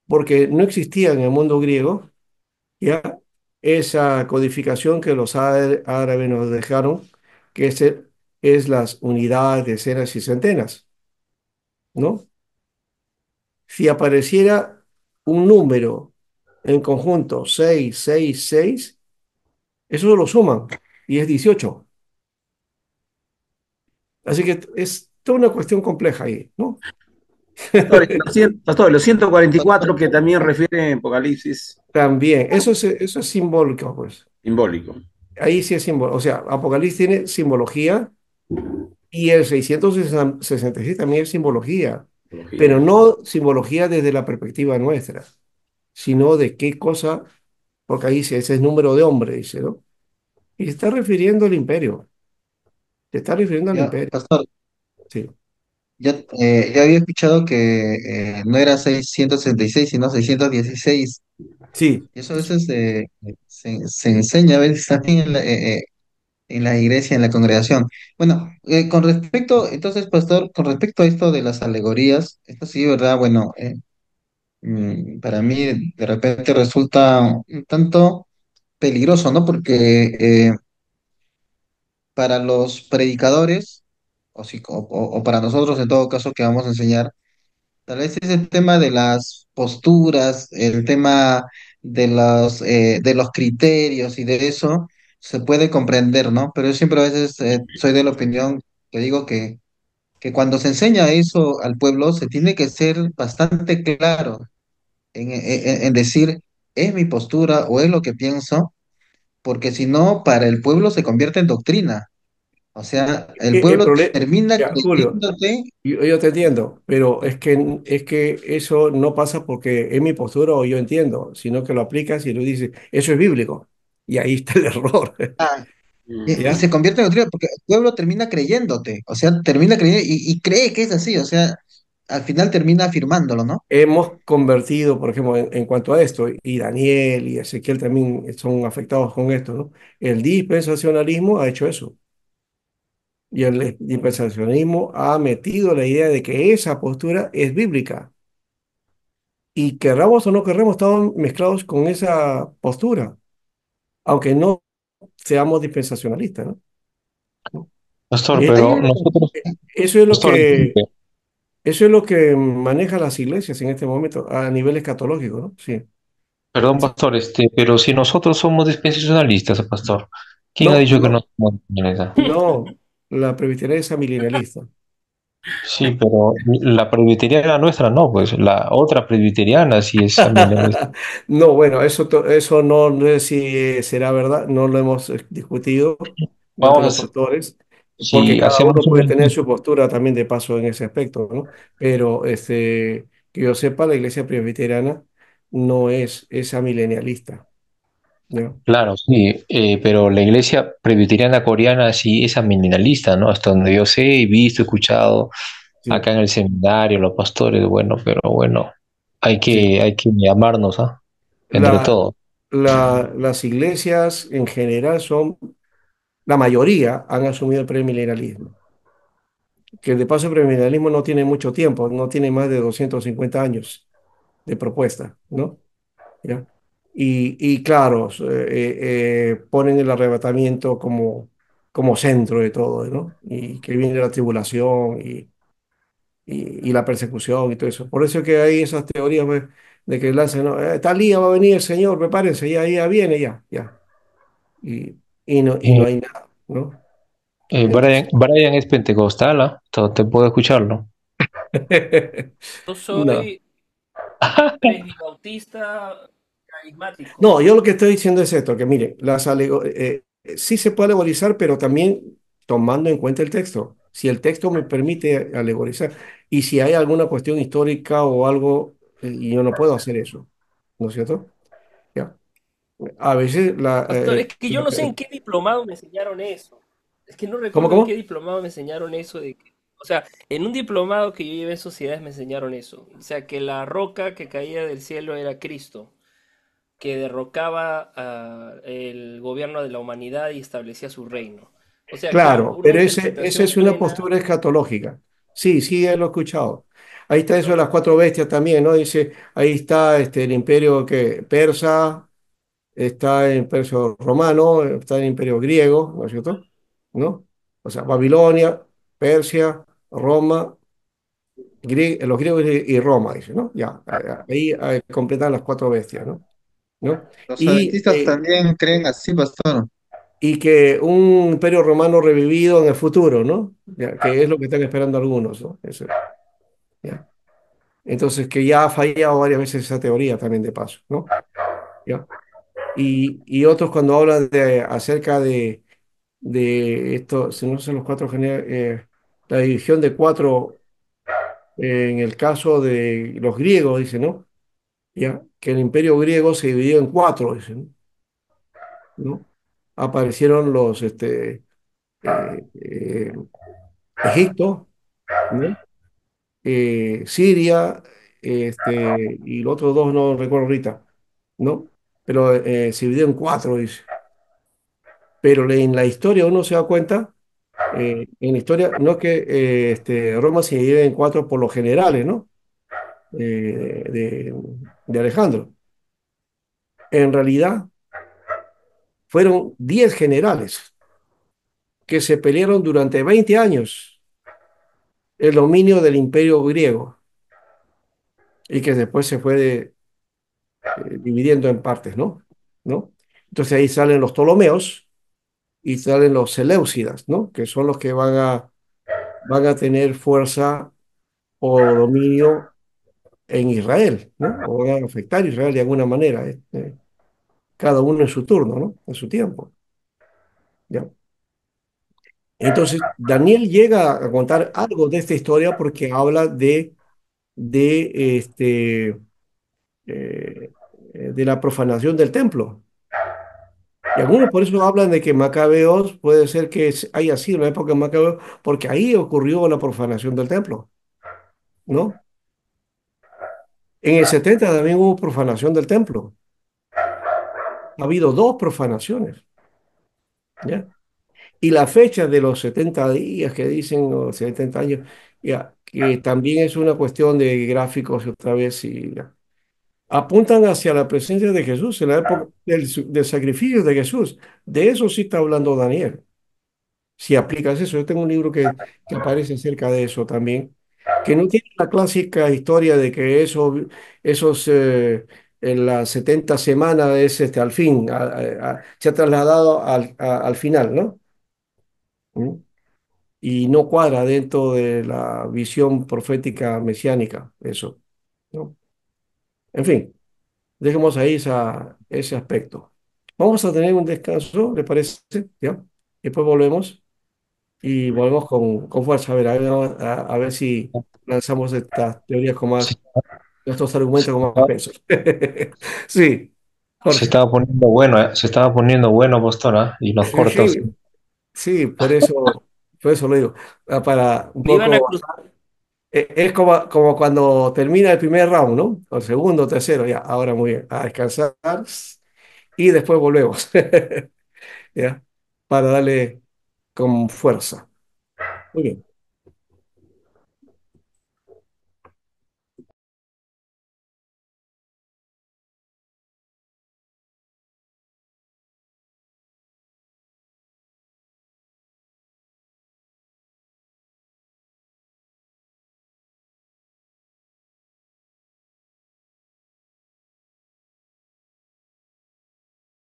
porque no existía en el mundo griego ya esa codificación que los árabes nos dejaron, que es las unidades, decenas y centenas, ¿no? Si apareciera un número en conjunto 666, eso lo suman y es 18. Así que es toda una cuestión compleja ahí, ¿no? Pastor, los 144 que también refiere Apocalipsis También, eso es simbólico, pues. simbólico. Ahí sí es simbólico. O sea, Apocalipsis tiene simbología y el 666 también es simbología, Teología. pero no simbología desde la perspectiva nuestra, sino de qué cosa, porque ahí dice, ese es número de hombre, dice, ¿no? Y se está refiriendo al imperio, se está refiriendo al Ya, imperio, pastor, sí. ya había escuchado que no era 666 sino 616. Sí, Y eso a veces se enseña a veces también en la iglesia, en la congregación. Bueno, con respecto, entonces, pastor, con respecto a esto de las alegorías, esto sí, ¿verdad? Bueno, para mí de repente resulta un tanto peligroso, ¿no? Porque para los predicadores, o para nosotros en todo caso que vamos a enseñar, tal vez ese tema de las posturas, el tema de los criterios y de eso, se puede comprender, ¿no? Pero yo siempre a veces soy de la opinión que digo que cuando se enseña eso al pueblo, se tiene que ser bastante claro en decir, es mi postura o es lo que pienso, porque si no, para el pueblo se convierte en doctrina. O sea, el el pueblo problema, termina ya, Julio, creyéndote. yo te entiendo, pero es que eso no pasa porque es mi postura o yo entiendo, sino que lo aplicas y lo dices, eso es bíblico, y ahí está el error, Y ¿ya? se convierte en doctrina porque el pueblo termina creyéndote, o sea, termina creyendo y cree que es así, o sea, al final termina afirmándolo, ¿no? Hemos convertido, por ejemplo, en cuanto a esto, y Daniel y Ezequiel también son afectados con esto, ¿no? El dispensacionalismo ha hecho eso. Y el dispensacionalismo ha metido la idea de que esa postura es bíblica. Y querramos o no querramos, estamos mezclados con esa postura, aunque no seamos dispensacionalistas, ¿no? Pastor, Eh, Hay pero una nosotros, Eso es lo pastor, que, disculpe, eso es lo que maneja las iglesias en este momento a nivel escatológico, ¿no? Sí. perdón, pastor, pero si nosotros somos dispensacionalistas, pastor, ¿quién ha No, dicho que no no, somos dispensacionalistas? no. La presbiteriana es amilenialista. Sí, pero la presbiteriana nuestra no, pues la otra presbiteriana sí es milenaria. No, bueno, eso no sé si será verdad, no lo hemos discutido entre Vamos a los hacer, pastores, porque si cada uno hacemos un puede tener su ejercicio, postura también de paso en ese aspecto, ¿no? Pero que yo sepa, la iglesia presbiteriana no es amilenialista, ¿no? claro, sí, pero la iglesia presbiteriana coreana sí es milenalista, ¿no? Hasta donde yo sé, he visto, escuchado Sí, acá en el seminario, los pastores, bueno, pero bueno, sí. hay que llamarnos, ¿ah? Entre La, todos. las iglesias en general la mayoría han asumido el premilenialismo, que de paso el premilenialismo no tiene mucho tiempo, no tiene más de 250 años de propuesta, ¿no? ¿Ya? Y claro, ponen el arrebatamiento como centro de todo, ¿no? Y que viene la tribulación y la persecución y todo eso. Por eso es que hay esas teorías pues, de que lanzan, ¿no? Tal día va a venir el Señor, prepárense, ya viene, ya. Y y no Eh, hay nada, ¿no? Brian, Entonces, Brian es pentecostal, ¿ah? Te puedo escucharlo. Yo no. soy presbibautista carismático. No, yo lo que estoy diciendo es esto, que mire, sí se puede alegorizar, pero también tomando en cuenta el texto. Si el texto me permite alegorizar y si hay alguna cuestión histórica o algo, y yo no puedo hacer eso, ¿no es cierto? Ya. A veces Pastor, es que yo no sé en qué diplomado me enseñaron eso. Es que no ¿cómo, recuerdo en qué cómo? diplomado me enseñaron eso de que, o sea, en un diplomado que yo llevé en sociedades me enseñaron eso. O sea, que la roca que caía del cielo era Cristo, que derrocaba el gobierno de la humanidad y establecía su reino. O sea, claro, Claro, una pero esa interpretación es una plena. postura escatológica. Sí, sí, lo he escuchado. Ahí está eso de las cuatro bestias también, ¿no? Dice, ahí está el imperio persa, está el imperio romano, está el imperio griego, ¿no es cierto? ¿No? O sea, Babilonia, Persia, Roma, los griegos y Roma, dice, ¿no? Ya, ahí completan las cuatro bestias, ¿no? ¿No? Los Y, adventistas también creen así, pastor. y que un imperio romano revivido en el futuro, ¿no? Ya, que es lo que están esperando algunos, ¿no? Ya. Entonces, que ya ha fallado varias veces esa teoría también de paso, ¿no? ¿Ya? Y otros cuando hablan acerca de esto, si no son los cuatro la división de cuatro en el caso de los griegos, dice, ¿no? Ya, que el imperio griego se dividió en cuatro, dice, ¿no? Aparecieron eh, eh, Egipto, ¿no? Siria, y los otros dos no recuerdo ahorita, ¿no? Pero se dividió en cuatro, dice. Pero en la historia uno se da cuenta, en la historia, no es que Roma se divide en cuatro por los generales, ¿no? De Alejandro. En realidad fueron 10 generales que se pelearon durante 20 años el dominio del imperio griego y que después se fue dividiendo en partes, ¿no? ¿No? Entonces ahí salen los Ptolomeos y salen los Seleucidas, ¿no? Que son los que van a tener fuerza o dominio en Israel, ¿no? O van a afectar a Israel de alguna manera, cada uno en su turno, ¿no? En su tiempo, ¿ya? Entonces, Daniel llega a contar algo de esta historia porque habla de de la profanación del templo. Y algunos por eso hablan de que Macabeos puede ser que haya sido la época de Macabeos, porque ahí ocurrió la profanación del templo, ¿no? En el 70 también hubo profanación del templo. Ha habido dos profanaciones, ¿ya? Y la fecha de los 70 días que dicen, o 70 años, ya, que también es una cuestión de gráficos otra vez, y ya, apuntan hacia la presencia de Jesús en la época del sacrificio de Jesús. De eso sí está hablando Daniel. Si aplicas eso, yo tengo un libro que aparece acerca de eso también, que no tiene la clásica historia de que esos en las 70 semanas es al fin, se ha trasladado al final, ¿no? ¿Mm? Y no cuadra dentro de la visión profética mesiánica, eso, ¿no? En fin, dejemos ahí ese aspecto. Vamos a tener un descanso, ¿le parece? ¿Ya? Después volvemos. Y volvemos con fuerza. A ver si lanzamos estas teorías con Se, más, estos se argumentos con más estaba peso. Sí, se Jorge. estaba poniendo bueno, se estaba poniendo bueno, pastora, y los Sí, cortos. sí, sí, por eso lo digo. Para un Me iban a poco, cruzar. es como cuando termina el primer round, ¿no? O el segundo, tercero, ya, ahora muy bien, a descansar y después volvemos, ¿ya? Para darle con fuerza. Muy bien.